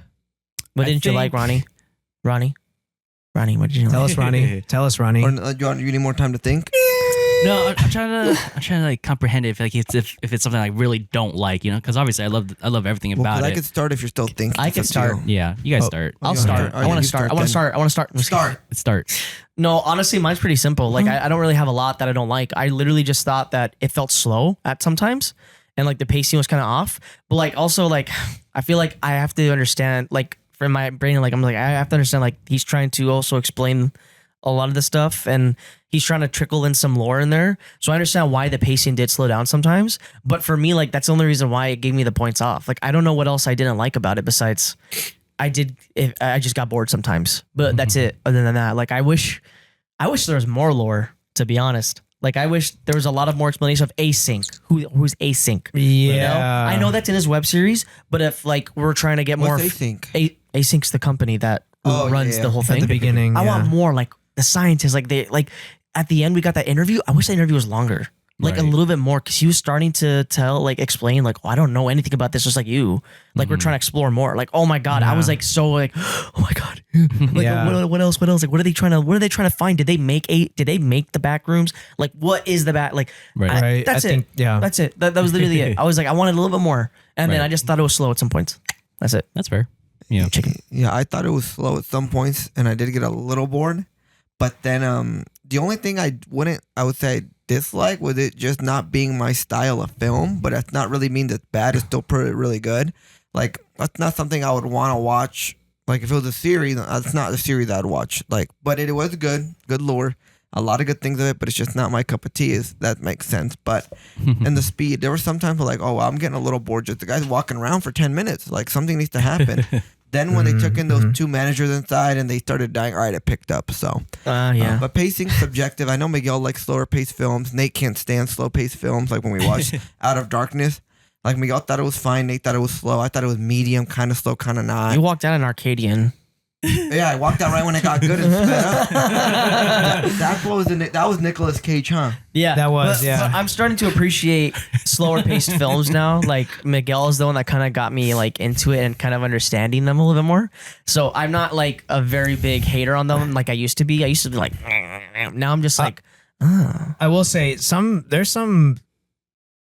What I didn't you like, think- Ronnie? Ronnie, what did you Tell like? us, Ronnie. Tell us, Ronnie. Or you need more time to think? No, I'm trying to like comprehend it if it's something I really don't like, you know, because obviously I love everything Well, 'cause about I it. could start if you're still thinking. I It's can up to start. you. Yeah, you guys Oh. start. I'll you start. start. I want you to start. start I want to then. start. I want to start. Start. Start. No, honestly, mine's pretty simple. Like I don't really have a lot that I don't like. I literally just thought that it felt slow at sometimes, and like the pacing was kind of off. But like also like I feel like I have to understand, like from my brain, like I'm like I have to understand, like he's trying to also explain a lot of the stuff, and he's trying to trickle in some lore in there. So I understand why the pacing did slow down sometimes. But for me, like that's the only reason why it gave me the points off. Like I don't know what else I didn't like about it besides I did. I just got bored sometimes, but that's it. Other than that, like I wish there was more lore. To be honest, like I wish there was a lot of more explanation of Async. Who's Async? Yeah, You know? I know that's in his web series, but if like we're trying to get more, What's Async? Async's the company that Oh, runs yeah. the whole at thing. the beginning. I yeah. want more like the scientists, like they like at the end we got that interview. I wish that interview was longer. Like a Right. little bit more, because he was starting to explain, like, oh, I don't know anything about this, just like you. Like, we're trying to explore more. Like, oh my god, I was like so like, oh my god, like Yeah. what else? Like, what are they trying to find? Did they make the back rooms? Like, what is the back? Like, Right. Right. that's I it. think, yeah. That's it. That was literally it. I was like, I wanted a little bit more, and then Right. I just thought it was slow at some points. That's it. That's fair. Yeah. Chicken. Yeah, I thought it was slow at some points, and I did get a little bored. But then, the only thing I would say I dislike was it just not being my style of film. But that's not really mean that's bad. It's still really good. Like that's not something I would want to watch. Like if it was a series, that's not the series I'd watch. Like, but it was good lore, a lot of good things of it. But it's just not my cup of tea. Is that makes sense? But and the speed, there were sometimes where like, oh, I'm getting a little bored. Just the guy's walking around for 10 minutes. Like something needs to happen. Then when they took in those two managers inside and they started dying, all right, it picked up. So Yeah. but pacing's subjective. I know Miguel likes slower paced films. Nate can't stand slow paced films. Like when we watched Out of Darkness, like Miguel thought it was fine. Nate thought it was slow. I thought it was medium, kind of slow, kind of not. You walked out an Arcadian. Yeah, I walked out right when it got good and sped up. that was Nicolas Cage, huh? Yeah, That was, yeah. but I'm starting to appreciate slower paced films now. Like Miguel is the one that kind of got me like into it and kind of understanding them a little bit more. So I'm not like a very big hater on them like I used to be. I used to be like, now I'm just like, I will say there's some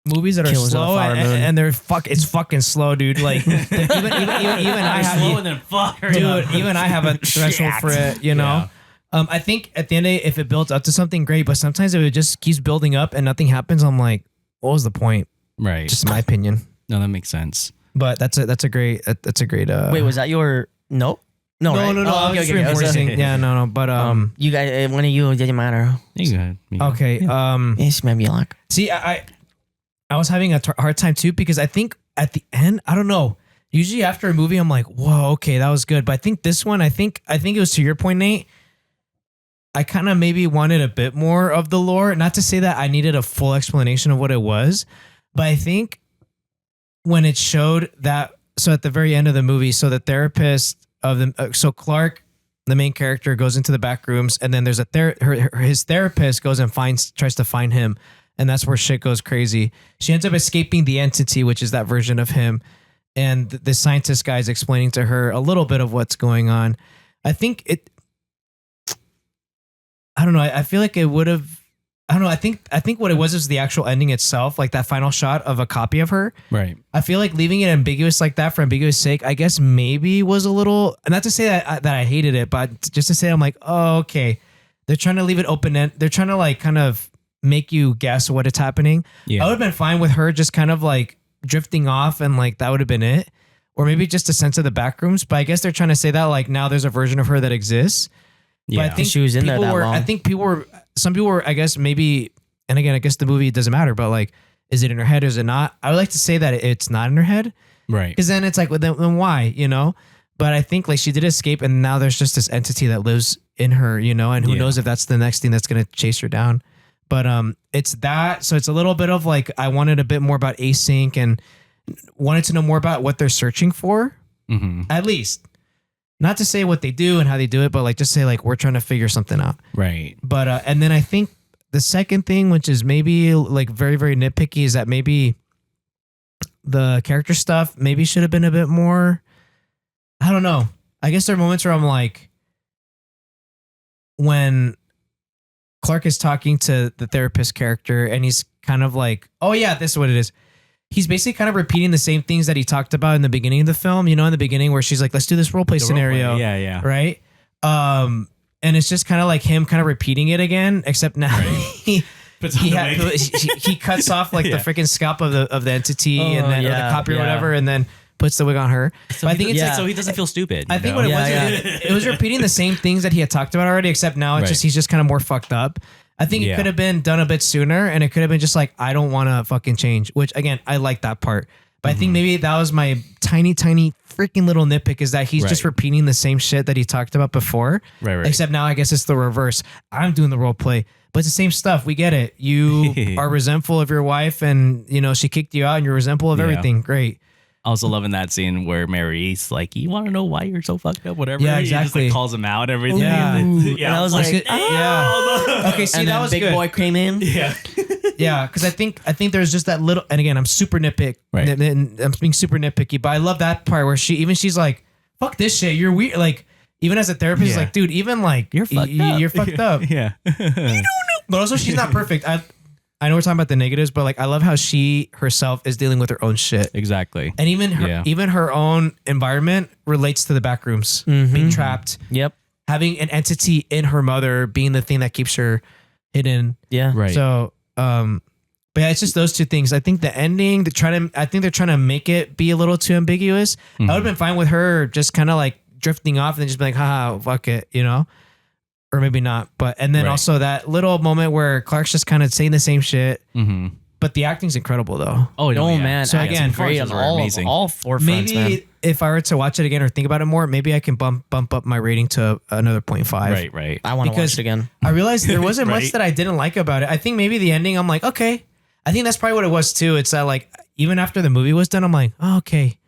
movies that are Killers of the slow Flower Moon. and it's fucking slow, dude. Like even I have than fuck. dude, even I have a threshold for it, you know. I think at the end of it, if it builds up to something great, but sometimes if it just keeps building up and nothing happens, I'm like, what was the point? Right. Just my opinion. No, that makes sense. But that's a great wait, was that your no? No, right? no. Oh, I was just reinforcing. Yeah, no. But you guys, one of you didn't matter. You go ahead. Yeah. okay. It's maybe like See, I was having a hard time too because I think at the end, I don't know. Usually after a movie, I'm like, whoa, okay, that was good. But I think this one, I think it was to your point, Nate. I kind of maybe wanted a bit more of the lore. Not to say that I needed a full explanation of what it was, but I think when it showed that, so at the very end of the movie, so the therapist of the, so Clark, the main character, goes into the back rooms, and then there's his therapist goes and tries to find him. And that's where shit goes crazy. She ends up escaping the entity, which is that version of him. And the scientist guy is explaining to her a little bit of what's going on. I think I don't know. I feel like it would have, I don't know. I think what it was is the actual ending itself, like that final shot of a copy of her. Right. I feel like leaving it ambiguous like that for ambiguous sake, I guess maybe was a little, not to say that I hated it, but just to say I'm like, oh, okay. They're trying to leave it open end. They're trying to like kind of make you guess what is happening. Yeah. I would have been fine with her just kind of like drifting off and like that would have been it. Or maybe just a sense of the backrooms. But I guess they're trying to say that like now there's a version of her that exists. Yeah. But I think She was in there people that long. I think some people were, I guess maybe, and again, I guess the movie doesn't matter, but like, is it in her head or is it not? I would like to say that it's not in her head. Right. Because then it's like, well, then why, you know? But I think like she did escape and now there's just this entity that lives in her, you know, and who Yeah. knows if that's the next thing that's going to chase her down. But it's that. So it's a little bit of like, I wanted a bit more about Async and wanted to know more about what they're searching for, Mm-hmm. at least. Not to say what they do and how they do it, but like just say like, we're trying to figure something out. Right. But, and then I think the second thing, which is maybe like very, very nitpicky, is that maybe the character stuff maybe should have been a bit more, I don't know. I guess there are moments where I'm like, when Clark is talking to the therapist character and he's kind of like, oh yeah, this is what it is. He's basically kind of repeating the same things that he talked about in the beginning of the film, you know, in the beginning where she's like, let's do this role play scenario. Yeah. Yeah. Right. And it's just kind of like him kind of repeating it again, except now he cuts off like the freaking scalp of the entity and then or the copy or whatever, and then puts the wig on her. So but I think it's like, so he doesn't feel stupid. I think what it was, it was repeating the same things that he had talked about already, except now it's just he's just kind of more fucked up. I think it could have been done a bit sooner, and it could have been just like, I don't want to fucking change. Which again, I like that part. But I think maybe that was my tiny freaking little nitpick, is that he's just Right. repeating the same shit that he talked about before. Right. Except now I guess it's the reverse. I'm doing the role play, but it's the same stuff. We get it. You are resentful of your wife, and you know she kicked you out, and you're resentful of Yeah. everything. Great. Also loving that scene where Mary's like, "You want to know why you're so fucked up?" Whatever. Yeah, He just exactly. like calls him out and everything. Yeah. And I was like, yeah. Okay, see and that then was Big good. Boy came in. Yeah. Yeah, because I think there's just that little, and again, I'm super nitpick. Right. And I'm being super nitpicky, but I love that part where she's like, "Fuck this shit, you're weird." Like, even as a therapist, Yeah. like, dude, even like You're fucked up. You're fucked up. Yeah. But also, she's not perfect. I know we're talking about the negatives, but like, I love how she herself is dealing with her own shit, Exactly. and even her own environment relates to the backrooms, being trapped, Yep. having an entity in her mother being the thing that keeps her hidden. Yeah. Right. So, but yeah, it's just those two things. I think the ending, I think they're trying to make it be a little too ambiguous. I would have been fine with her just kind of like drifting off and then just be like, haha, fuck it, you know? Or maybe not. And then Right. also that little moment where Clark's just kind of saying the same shit. Mm-hmm. But the acting's incredible though. Oh, no, Oh yeah. man. So acting again, great on performances were all four fronts, Maybe man. if I were to watch it again or think about it more, maybe I can bump up my rating to another 0.5. Right. I want to because- watch it again. I realized there wasn't much Right. that I didn't like about it. I think maybe the ending, I'm like, okay. I think that's probably what it was too. It's that like, even after the movie was done, I'm like, oh, okay.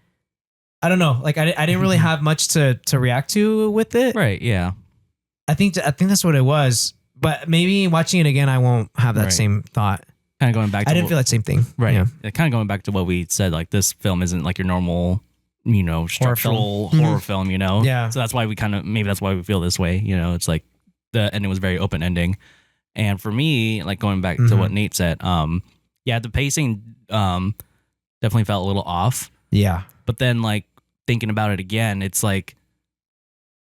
I don't know. Like I didn't really have much to react to with it. Right. Yeah. I think that's what it was. But maybe watching it again, I won't have that Right. same thought. Kind of going back to I didn't feel that same thing. right. Yeah. Kind of going back to what we said, like this film isn't like your normal, you know, structural horror film, you know? Yeah. So that's why maybe that's why we feel this way, you know? It's like the ending was very open ending. And for me, like going back to what Nate said, yeah, the pacing definitely felt a little off. Yeah. But then like thinking about it again, it's like,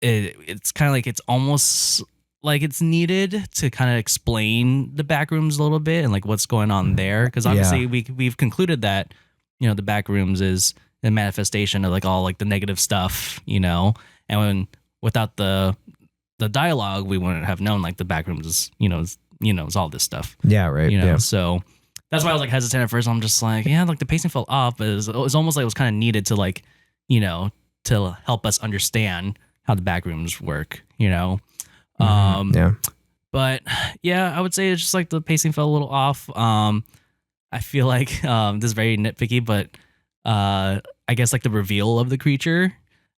it's kind of like it's almost like it's needed to kind of explain the backrooms a little bit and like what's going on there, because obviously we've concluded that, you know, the backrooms is a manifestation of like all like the negative stuff, you know, and without the dialogue, we wouldn't have known like the backrooms is is all this stuff, Yeah. Right. you know. Yeah. So that's why I was like hesitant at first. I'm just like, yeah, like the pacing felt off, but it was almost like it was kind of needed to like, you know, to help us understand how the backrooms work, you know. Yeah. But yeah, I would say it's just like the pacing felt a little off. I feel like this is very nitpicky, but I guess like the reveal of the creature,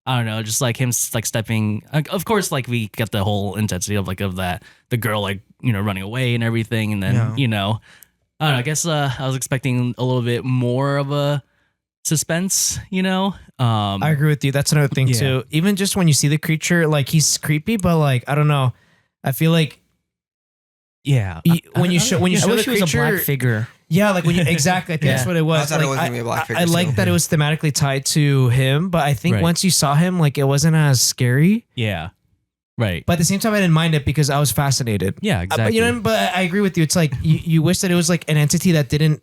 I don't know, just like him like stepping. Like, of course, like we get the whole intensity of like of that the girl like, you know, running away and everything, and then Yeah. you know, I don't know. I guess I was expecting a little bit more of a suspense, you know. I agree with you. That's another thing Yeah. too. Even just when you see the creature, like he's creepy, but like I don't know. I feel like yeah, when you show I the wish it was a creature, black figure. yeah, like when you exactly, I think that's Yeah. what it was. I thought it Like, was gonna be a black figure, I like too. that it was thematically tied to him, but I think Right. once you saw him, like it wasn't as scary. yeah, right, But at the same time, I didn't mind it because I was fascinated. yeah, But exactly. you know, but I agree with you. It's like you wish that it was like an entity that didn't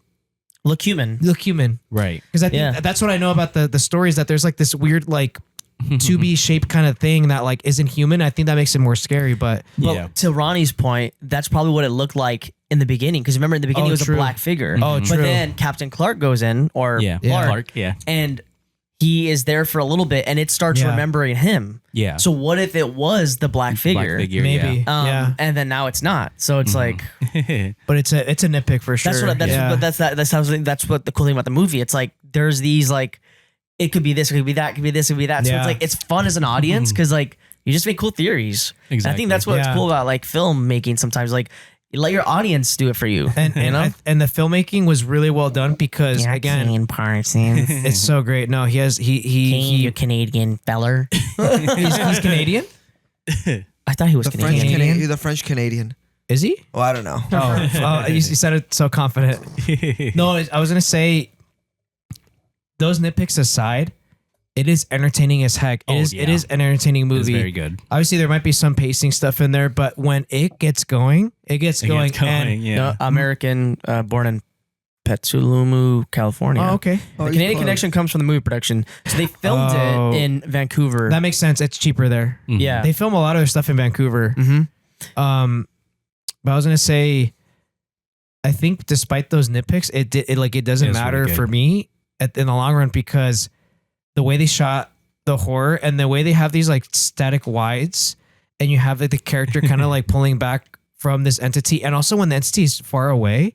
Look human. look human. right. Because I think Yeah. that's what I know about the stories, that there's like this weird like 2B shaped kind of thing that like isn't human. I think that makes it more scary. But Well, Yeah. to Ronnie's point, that's probably what it looked like in the beginning. Because remember, in the beginning, Oh, it was true. a black figure. Oh, But true. then Captain Clark goes in, or Yeah, Clark, yeah, and he is there for a little bit, and it starts Yeah. remembering him. yeah. So what if it was the black figure? maybe, yeah. And then now it's not. So it's like But it's a nitpick for sure. that's what that's yeah. but that's what the cool thing about the movie. It's like there's these like it could be this, it could be that, it could be this, it could be that. So Yeah. it's like it's fun as an audience because like you just make cool theories. And I Exactly. think that's what's Yeah. cool about like film making sometimes. Like you let your audience do it for you. and you know? and the filmmaking was really well done because again, Parsons. it's so great. No, he you Canadian feller. he's Canadian. I thought he was The French Canadian. Canadian? You're the French Canadian. Is he? Oh, I don't know. Oh, you said it so confident. No, I was gonna say, those nitpicks aside, it is entertaining as heck. It Oh, is yeah. an entertaining It's movie. very good. Obviously, there might be some pacing stuff in there, but when it gets going, it gets going. And, yeah. No, American, born in Petaluma, California. oh, okay, Oh, The he's Canadian close. connection comes from the movie production. So they filmed Oh. it in Vancouver. that makes sense. It's cheaper there. Mhm. yeah. They film a lot of their stuff in Vancouver. Mm-hmm. But I was gonna say, I think despite those nitpicks, it doesn't It was matter really good. for me. in the long run because the way they shot the horror and the way they have these like static wides and you have like the character kind of like pulling back from this entity. And also when the entity is far away,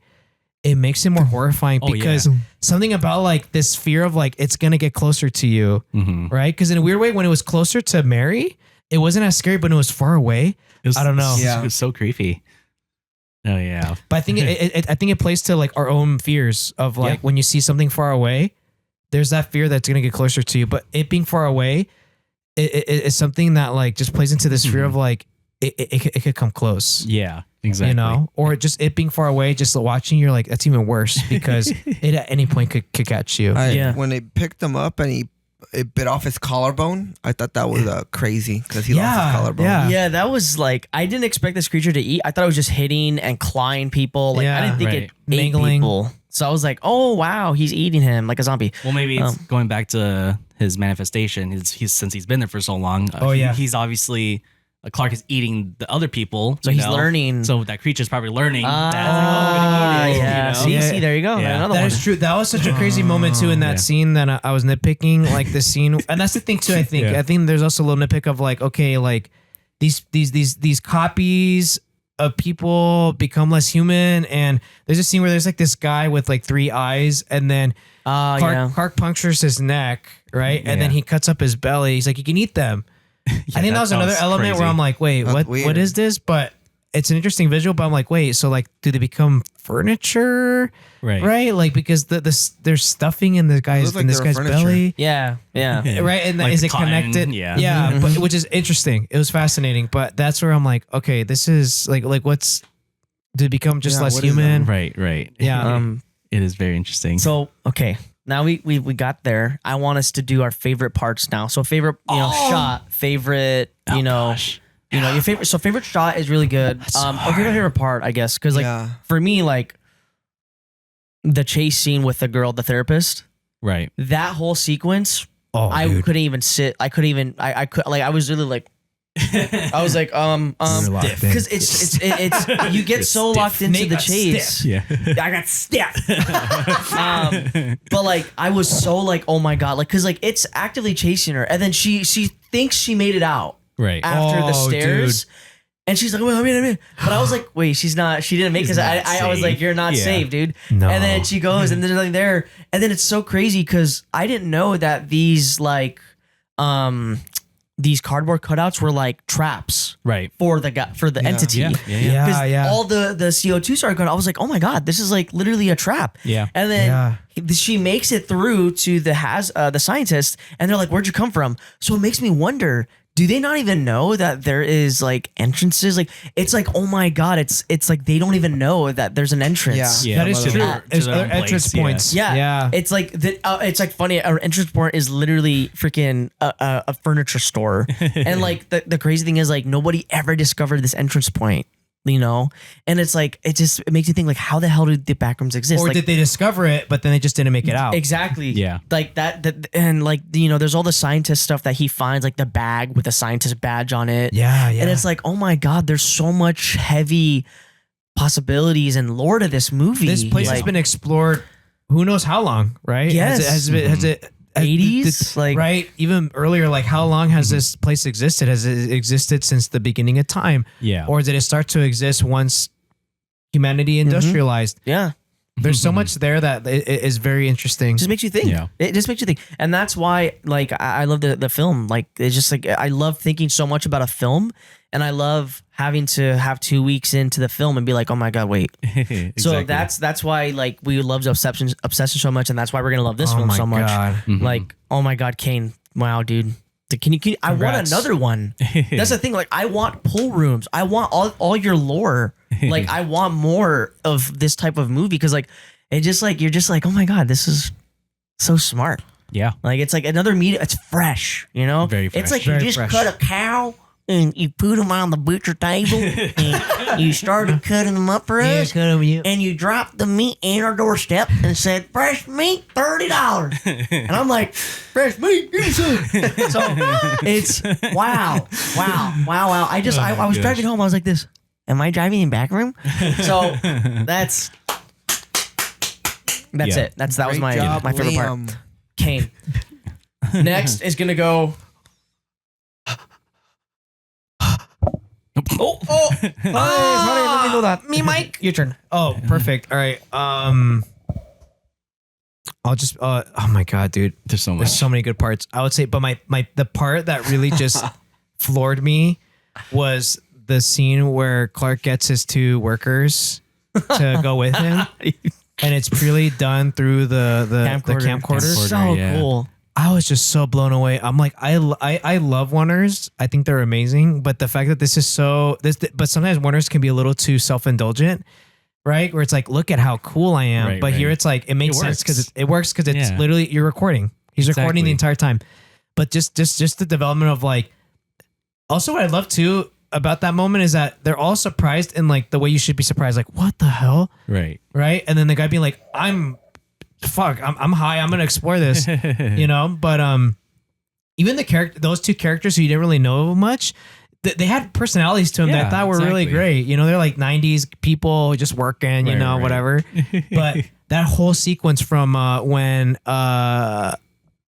it makes it more horrifying because something about like this fear of like, it's going to get closer to you. Right. Cause in a weird way, when it was closer to Mary, it wasn't as scary, but it was far away. I don't know. It was so creepy. Oh yeah. But I think I think it plays to like our own fears of like when you see something far away, there's that fear that's gonna get closer to you. But it being far away, it's something that like just plays into this fear of like it could come close. Yeah, exactly. You know, or just it being far away, just watching, you're like that's even worse because it at any point could catch you. When they picked him up and it bit off his collarbone, I thought that was crazy because he lost his collarbone. Yeah, that was like I didn't expect this creature to eat. I thought it was just hitting and clawing people. Like I didn't think it ate Mangling people. So I was like, oh wow, he's eating him like a zombie. Well, maybe it's going back to his manifestation. He's since he's been there for so long. He's obviously Clark is eating the other people, so he's learning. So that creature's probably learning. That, I'm gonna eat it, yeah. you know? See, there you go. Yeah. Another That one. is true. That was such a crazy moment too in that scene that I was nitpicking, like the scene, and that's the thing too. I think there's also a little nitpick of like, okay, like these copies of people become less human, and there's a scene where there's like this guy with like 3 eyes, and then Clark punctures his neck, right, and then he cuts up his belly. He's like, you can eat them. I think that was another element where I'm like, wait, what is this? But it's an interesting visual, but I'm like, wait, so like, do they become furniture? Right? Like, because there's stuffing in this guy's belly. Yeah. Right? And Like is it cotton, connected? yeah. But which is interesting. It was fascinating. But that's where I'm like, okay, this is like what's, did it become just less human? Right. Yeah. It is very interesting. So, okay. Now we got there. I want us to do our favorite parts now. So favorite, shot, favorite, your favorite. So favorite shot is really good. Or favorite part, I guess, because like for me, like the chase scene with the girl, the therapist, right? That whole sequence, dude. couldn't even sit. I couldn't even. I could like. I was really like. I was like, because it's you get so locked into the chase. Yeah, I got stiff. But like, I was so like, oh my god, like, cause like it's actively chasing her, and then she thinks she made it out right after the stairs, and she's like, I mean, but I was like, wait, she's not, she didn't make it. I was like, you're not safe, dude. No. And then she goes, and there's nothing there, and then it's so crazy because I didn't know that these like, these cardboard cutouts were like traps, right, for the entity. Yeah. All the CO2 started going. I was like, oh my god, this is like literally a trap. Yeah. And then she makes it through to the scientists, and they're like, where'd you come from? So it makes me wonder, do they not even know that there is like entrances? Like it's like, oh my god, it's like they don't even know that there's an entrance. That is true. There's other entrance points. Yeah. It's like it's like funny. Our entrance point is literally freaking a furniture store, and like the crazy thing is like nobody ever discovered this entrance point. And it's like it makes you think like, how the hell did the Backrooms exist? Or like, did they discover it, but then they just didn't make it out? Exactly. Yeah. Like that and like there's all the scientist stuff that he finds, like the bag with a scientist badge on it. Yeah. And it's like, oh my god, there's so much heavy possibilities and lore to this movie. This place has been explored who knows how long, right? Yes. Has it 80s? Like, right? Even earlier, like how long has this place existed? Has it existed since the beginning of time? Yeah. Or did it start to exist once humanity industrialized? Yeah. There's so much there that it is very interesting. Just makes you think. Yeah. It just makes you think. And that's why, like, I love the film. Like, it's just like, I love thinking so much about a film, and I love having to have 2 weeks into the film and be like, oh my God, wait. Exactly. So that's why, like, we love Obsession so much, and that's why we're going to love this film so much. God. Like, oh my God, Kane. Wow, dude. Can you I want Congrats. another one. That's the thing. Like, I want pool rooms. I want all your lore. Like, I want more of this type of movie, because, like, it just like, you're just like, oh my God, this is so smart. Yeah. Like, it's like another meat. It's fresh, you know? Very fresh. It's like Very you just fresh. cut a cow and you put them on the butcher table and you started cutting them up for us. And you dropped the meat in our doorstep and said, fresh meat, $30. And I'm like, fresh meat, give me some. So it's wow. I was driving home. I was like this. Am I driving in back room? So that's That's Yeah. it. That was Great my job, my favorite part. Liam. Kane. Next is gonna go. Oh, Sorry, let me know that. me, Mike. Your turn. Oh, perfect. All right. I'll just. Oh my god, dude. There's so much. There's so many good parts. I would say, but the part that really just floored me was the scene where Clark gets his 2 workers to go with him, and it's purely done through the camcorder. Camcorder, So yeah. cool. I was just so blown away. I'm like, I love Warners. I think they're amazing, but the fact that this is but sometimes Warners can be a little too self-indulgent, right? Where it's like, look at how cool I am, Right, but here right. it's like it makes It sense works. because it works because it's Yeah. literally you're recording. He's recording the Exactly. entire time, but just the development of like. Also, what I love too about that moment is that they're all surprised in like the way you should be surprised, like what the hell, Right. right? And then the guy being like, I'm high, I'm gonna explore this, you know. But even those 2 characters who you didn't really know much, they had personalities to them that I Yeah, thought were really exactly. great. You know, they're like 90s people just working, you Right, know, right. whatever. But that whole sequence from when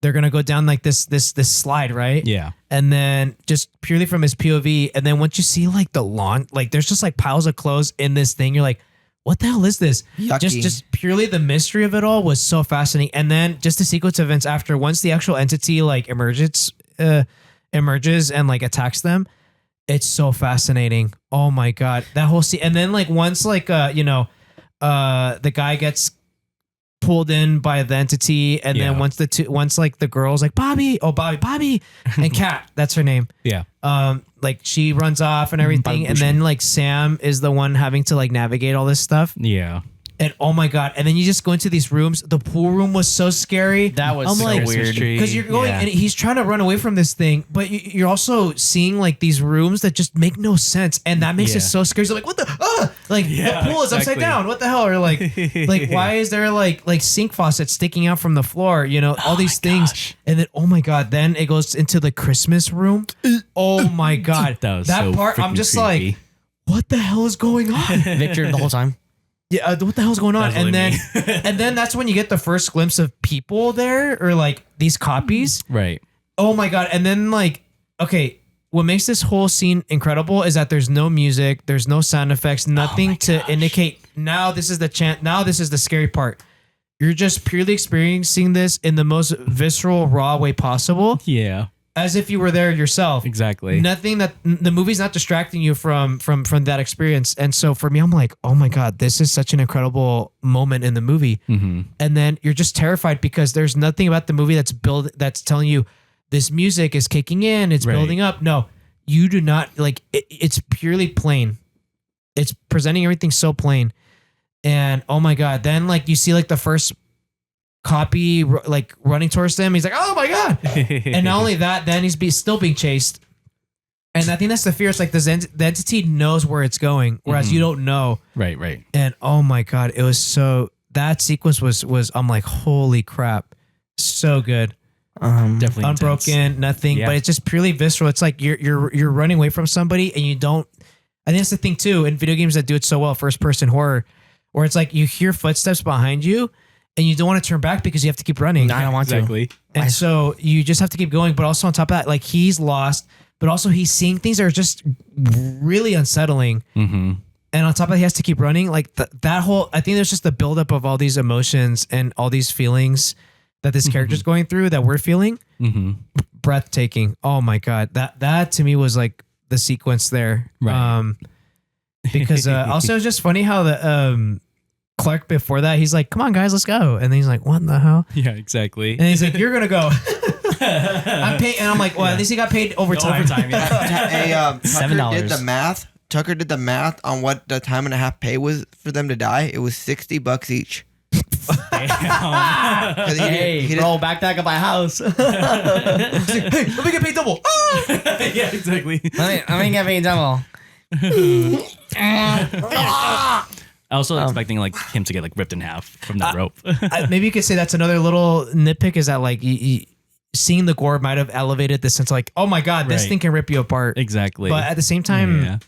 they're gonna go down like this slide, right? Yeah. And then just purely from his POV, and then once you see like the lawn, like there's just like piles of clothes in this thing, you're like, what the hell is this? Yucky. Just purely the mystery of it all was so fascinating. And then just the sequence of events after, once the actual entity like emerges and like attacks them, it's so fascinating. Oh my god, that whole scene. And then like once like the guy gets pulled in by the entity, and then Yeah. once like the girl's like Bobby, and Kat, that's her name. Yeah. Like she runs off and everything, and then like Sam is the one having to like navigate all this stuff. Yeah. And oh my god! And then you just go into these rooms. The pool room was so scary. That was I'm so like, weird. because you're going Yeah. and he's trying to run away from this thing, but you're also seeing like these rooms that just make no sense, and that makes it Yeah. so scary. So like, what the like Yeah, the pool is upside exactly. down. What the hell? Or like why is there like sink faucets sticking out from the floor? You know, all these things. gosh. And then oh my god, then it goes into the Christmas room. Oh my god, That was so part. I'm freaking just creepy. like, what the hell is going on? Victor the whole time. Yeah, what the hell's going on? That's And then, really me. and then that's when you get the first glimpse of people there, or like these copies. Right. Oh my god! And then like, okay, what makes this whole scene incredible is that there's no music, there's no sound effects, nothing to indicate. Now this is the chant. Now this is the scary part. You're just purely experiencing this in the most visceral, raw way possible, Yeah. as if you were there yourself. Exactly. Nothing that the movie's not distracting you from that experience. And so for me, I'm like, oh my god, this is such an incredible moment in the movie. Mm-hmm. And then you're just terrified because there's nothing about the movie that's telling you this music is kicking in, it's Right. building up. No, you do not like it's purely plain. It's presenting everything so plain. And oh my god, then like you see like the first copy like running towards them. He's like, oh my god. And not only that, then he's still being chased. And I think that's the fear. It's like the entity knows where it's going, whereas you don't know. Right. Right. And oh my god, it was so. That sequence was. I'm like, holy crap, so good. Definitely Unbroken, intense. nothing, Yeah. but it's just purely visceral. It's like you're running away from somebody, and you don't. I think that's the thing too in video games that do it so well, first person horror, where it's like you hear footsteps behind you, and you don't want to turn back because you have to keep running. I don't want to. Exactly. And so you just have to keep going. But also on top of that, like he's lost, but also he's seeing things that are just really unsettling. Mm-hmm. And on top of that, he has to keep running. Like that whole, I think there's just the buildup of all these emotions and all these feelings that this character's going through that we're feeling. Mm-hmm. Breathtaking. Oh my God. That to me was like the sequence there. Right. Because also it's just funny how the, Clark before that, he's like, come on guys, let's go. And then he's like, what the hell? Yeah. Exactly. And he's like, you're going to go. I'm paid. And I'm like, well, at least he got paid overtime. Hey, Tucker $7. did the math. Tucker did the math on what the time and a half pay was for them to die. It was $60 each. 'Cause he Hey, didn't- bro, back that up my house. Hey, let me get paid double. Yeah. Exactly. let me get paid double. I was also expecting like him to get like ripped in half from that rope. Maybe you could say that's another little nitpick is that like seeing the gore might have elevated the sense of like, oh my God, this Right. thing can rip you apart. Exactly. But at the same time, yeah.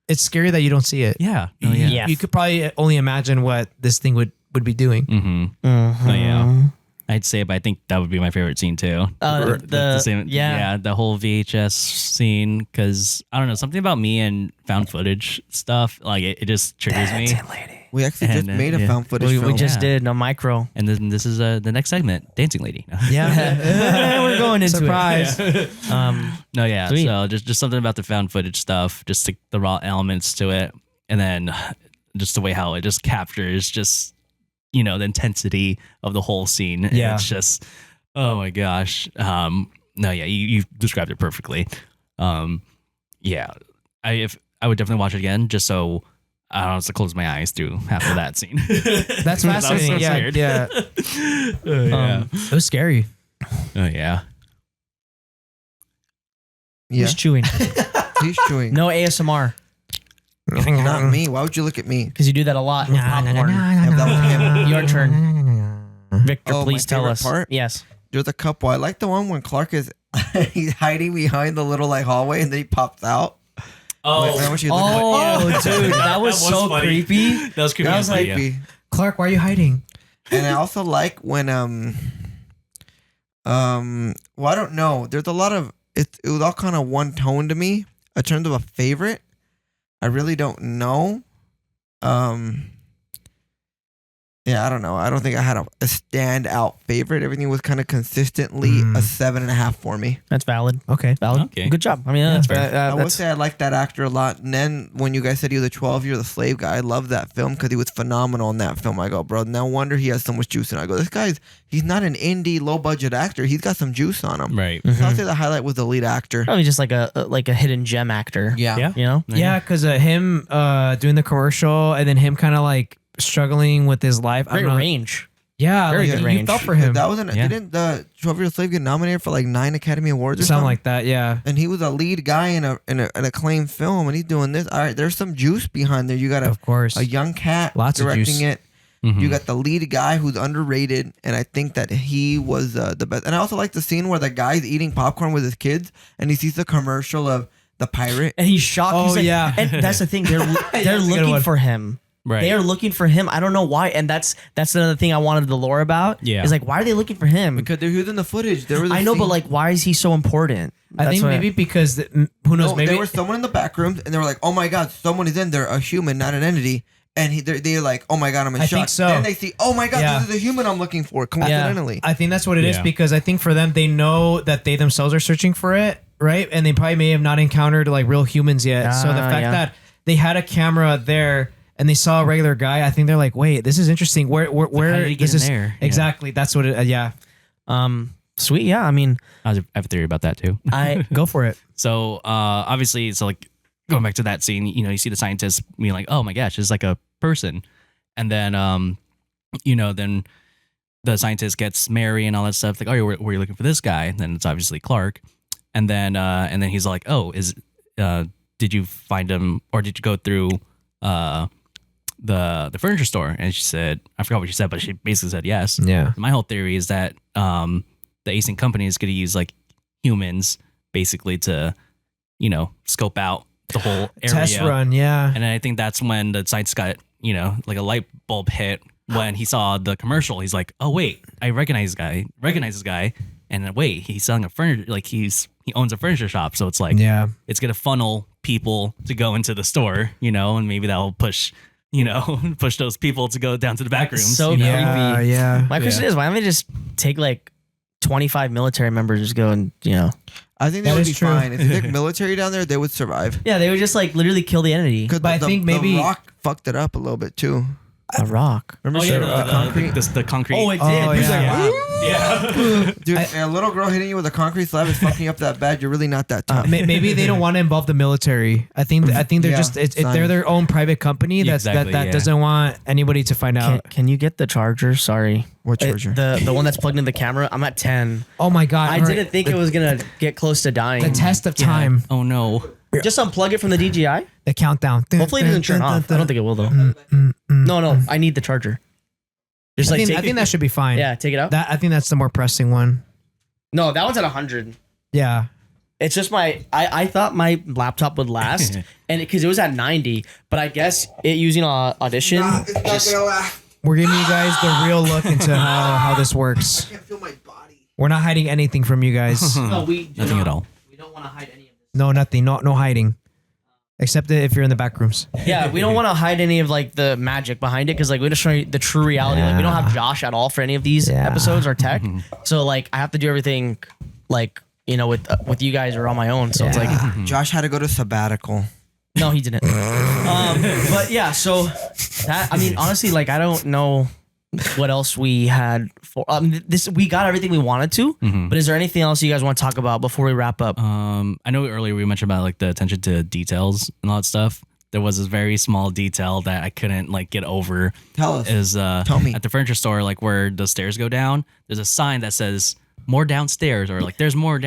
it's scary that you don't see it. Yeah. Oh, yeah. Yeah. You could probably only imagine what this thing would would be doing. Oh, yeah. I'd say, but I think that would be my favorite scene too. The whole VHS scene, because I don't know, something about me and found footage stuff, like it just triggers me. We actually just made a found footage We film. just did a micro. And then this is the next segment, Dancing Lady. Yeah, we're going into Surprise. No, yeah. Sweet. So just something about the found footage stuff, just the raw elements to it, and then just the way how it just captures just the intensity of the whole scene. And Yeah. it's just, oh my gosh. No, yeah, you described it perfectly. Yeah, I would definitely watch it again just so I don't have to close my eyes through half of that scene. That's That was so fascinating. Yeah, weird. yeah. Yeah. It was scary. Oh yeah. Yeah, Who's chewing? he's chewing. No ASMR, Not me. Why would you look at me? because you do that a lot with popcorn. Have that with him. Your turn, Victor. Oh, my Please tell favorite us. part? Yes. There's a couple. I like the one when Clark is he's hiding behind the little like hallway and then he pops out. Oh, I wish you looked at Oh, dude, that was so funny. creepy. That was creepy. That was yeah. creepy. Clark, why are you hiding? And I also like when well, I don't know. There's a lot of it was all kind of one tone to me in terms of a favorite. I really don't know. Yeah, I don't know. I don't think I had a standout favorite. Everything was kind of consistently a 7.5 for me. That's valid. Okay. Valid. Okay. Good job. I mean, that's fair. I would That's, say I like that actor a lot. And then when you guys said he was a 12-year slave guy, I love that film because he was phenomenal in that film. I go, bro, no wonder he has so much juice in it. I go, he's not an indie, low-budget actor. He's got some juice on him. Right. So I'll say the highlight was the lead actor. probably just like a hidden gem actor. Yeah. You know? Yeah, because him doing the commercial and then him kind of like struggling with his life. I Great don't know. range. Yeah, Very like, good you range. felt for him. That was Yeah. didn't the 12-year slave get nominated for like 9 Academy Awards or Something something? like that. Yeah. And he was a lead guy in an acclaimed film, and he's doing this. All right, there's some juice behind there. You got Of course. a young cat Lots of directing juice. it. Mhm. You got the lead guy who's underrated, and I think that he was the best. And I also like the scene where the guy's eating popcorn with his kids, and he sees the commercial of the pirate. And he's shocked. Oh, He's like, yeah. And that's the thing. They're That's a good looking one. for him. Right. They are looking for him. I don't know why. And that's another thing I wanted the lore about. Yeah. Is like, why are they looking for him? Because they're using the footage. There was a I know, but scene- like, why is he so important? I That's think what- maybe because who knows? no, Maybe there was someone in the back rooms, and they were like, "Oh my god, someone is in there, a human, not an entity." And they're like, "Oh my god, I'm in I shock." think so. Then they see, "Oh my god, Yeah. this is a human I'm looking for." Coincidentally, I think that's what it is Yeah. because I think for them they know that they themselves are searching for it, right? And they probably may have not encountered like real humans yet. So the fact yeah. that they had a camera there and they saw a regular guy, I think they're like, "Wait, this is interesting. Where how did he get this in is there?" Yeah. exactly? That's what it. Yeah, Sweet. Yeah. I mean, I have a theory about that too. I go for it. So obviously, so like going back to that scene, you see the scientists being like, "Oh my gosh, it's like a person," and then then the scientist gets Mary and all that stuff. Like, "Oh, were you looking for this guy?" And then it's obviously Clark, and then he's like, "Oh, did you find him or did you go through the furniture store?" And she said, I forgot what she said, but she basically said yes. Yeah, My whole theory is that the async company is going to use like humans basically to, scope out the whole area. test run. Yeah, And then I think that's when the scientist got, like a light bulb hit when he saw the commercial. He's like, "Oh wait, I recognize this guy. And then wait, he's selling a furniture, like he owns a furniture shop. So it's like, yeah. it's going to funnel people to go into the store, and maybe that'll push, push those people to go down to the back rooms. So you know? Yeah, creepy. yeah. My question is, why don't they just take like 25 military members, just go and I think they That would is be true. fine. If you take military down there, they would survive. yeah, they would just like literally kill the entity. Because But I think maybe- the Rock fucked it up a little bit too. A rock. Remember Oh, yeah, the concrete? the concrete. Oh, it did. Oh, He's like, yeah. Yeah. Dude, a little girl hitting you with a concrete slab is fucking you up that bad. You're really not that tough. Maybe they don't want to involve the military. I think they're Yeah, just sign. they're their own private company Yeah, that's exactly, that yeah. doesn't want anybody to find out. can you get the charger? Sorry. What charger? The one that's plugged into the camera. I'm at 10. Oh my god! I all didn't right. think it was gonna get close to dying. The test of time, Oh no. Just unplug it from the DJI. the countdown. Hopefully it doesn't turn off. I don't think it will though. No, I need the charger. Just like I take think it. that should be fine. Yeah, take it out. I think that's the more pressing one. No, that one's at 100. Yeah. It's just I thought my laptop would last, and because it was at 90, but I guess it using Audition. It's not just- gonna laugh. We're giving you guys the real look into how this works. I can't feel my body. We're not hiding anything from you guys. No, we do Nothing not. at all. We don't want to hide any of this. No, nothing. No hiding. Except if you're in the back rooms. Yeah, we don't want to hide any of like the magic behind it because like we just show you the true reality. Like we don't have Josh at all for any of these Yeah. episodes or tech. So like I have to do everything like with you guys or on my own. So it's like Josh had to go to sabbatical. no, he didn't. But yeah, so that I mean honestly like I don't know what else we had for this. We got everything we wanted to. But is there anything else you guys want to talk about before we wrap up? I know earlier we mentioned about like the attention to details and all that stuff. There was this very small detail that I couldn't like get over. Tell us. Is Tell me. at the furniture store, like where the stairs go down, there's a sign that says more downstairs, or like there's more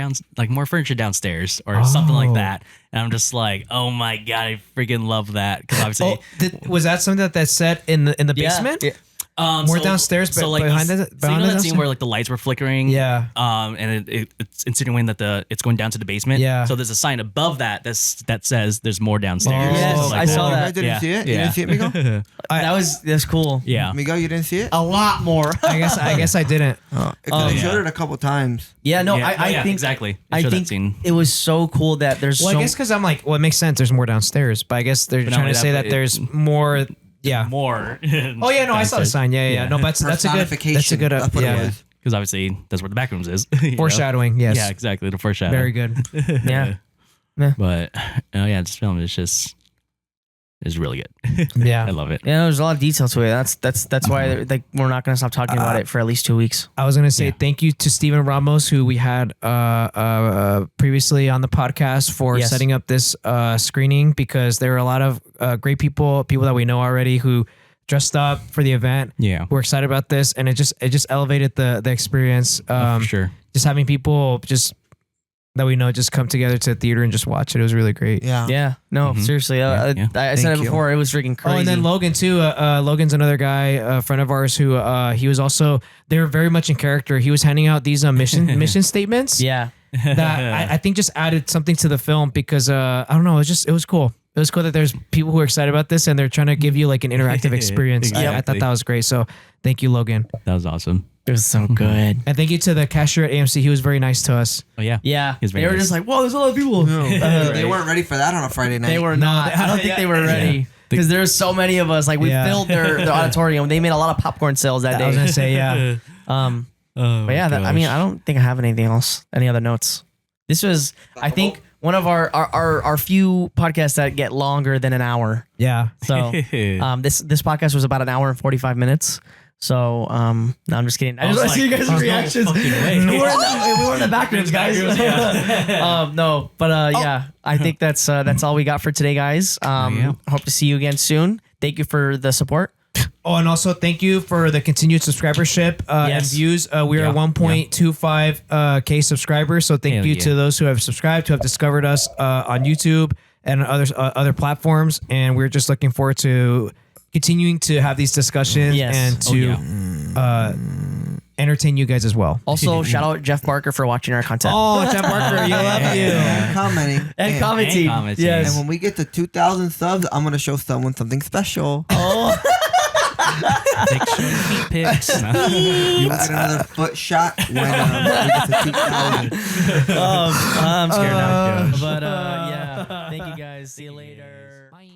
more furniture downstairs, or something like that. And I'm just like, oh my god, I freaking love that because obviously. Was that something that's said in the basement? Yeah. More downstairs, but behind so the you know that scene downstairs? where like the lights were flickering, Yeah. and it's insinuating that it's going down to the basement. Yeah. So there's a sign above that that says there's more downstairs. Yes, Stuff like I saw You that. guys didn't Yeah. see it? You Yeah. didn't see it, Migo? That's cool. Yeah. Migo, you didn't see it? A lot more. I guess I didn't. Because they showed it a couple times. Yeah, no, Yeah, I think exactly. They I showed that think scene. it was so cool that there's Well, so I guess because I'm like, well, it makes sense. There's more downstairs, but I guess they're But not trying only to say that, that but there's more. Yeah. More. Oh yeah, no, I saw the sign. Yeah. No, but that's a good. That's a good. That's what it Yeah. was. Because obviously that's where the Backrooms is. you know? Foreshadowing. Yes. Yeah, exactly. The foreshadow. Very good. yeah. But this film is really good. Yeah. I love it. Yeah, there's a lot of detail to it. That's why like we're not gonna stop talking about it for at least 2 weeks. I was gonna say Yeah. thank you to Steven Ramos, who we had previously on the podcast for Yes. setting up this screening, because there were a lot of great people that we know already who dressed up for the event. Yeah. We're excited about this, and it just elevated the experience. For sure. Just having people just that we know just come together to the theater and just watch it. It was really great. Yeah. Yeah, no, seriously. Yeah. I said Thank it you. before. It was freaking crazy. Oh, and then Logan too. Logan's another guy, a friend of ours who he was also, they were very much in character. He was handing out these mission statements. yeah, That I think just added something to the film, because I don't know, it was cool. It was cool that there's people who are excited about this and they're trying to give you like an interactive experience. I thought that was great. So thank you, Logan. That was awesome. it was so good. And thank you to the cashier at AMC. He was very nice to us. Oh yeah. Yeah, He's very they were nice. just like, whoa, there's a lot of people. They weren't ready for that on a Friday night. They were not. I don't think they were ready because there's so many of us. Like we Yeah. filled their auditorium. They made a lot of popcorn sales that I was day. gonna say, yeah. But yeah, I mean, I don't think I have anything else. Any other notes? This was, I think, one of our few podcasts that get longer than an hour. Yeah. So this podcast was about an hour and 45 minutes. So no, I'm just kidding. I just want to see you guys' reactions. We were in the back rooms, guys. No, but yeah, I think that's all we got for today, guys. Hope to see you again soon. Thank you for the support. Oh, and also thank you for the continued subscribership and Yes. views. We are at 1.25K subscribers. So thank Hell you yeah. to those who have subscribed, who have discovered us on YouTube and other platforms. And we're just looking forward to continuing to have these discussions Yes. and to entertain you guys as well. Also, shout out Jeff Barker for watching our content Oh, Jeff Barker, you love you. And commenting. and commenting. commenting. And Yes. when we get to 2,000 subs, I'm going to show someone something special. Oh, Take feet pics. You will get another foot shot when we get to 2,000. I'm scared now. But yeah, thank you guys. See you later. Bye.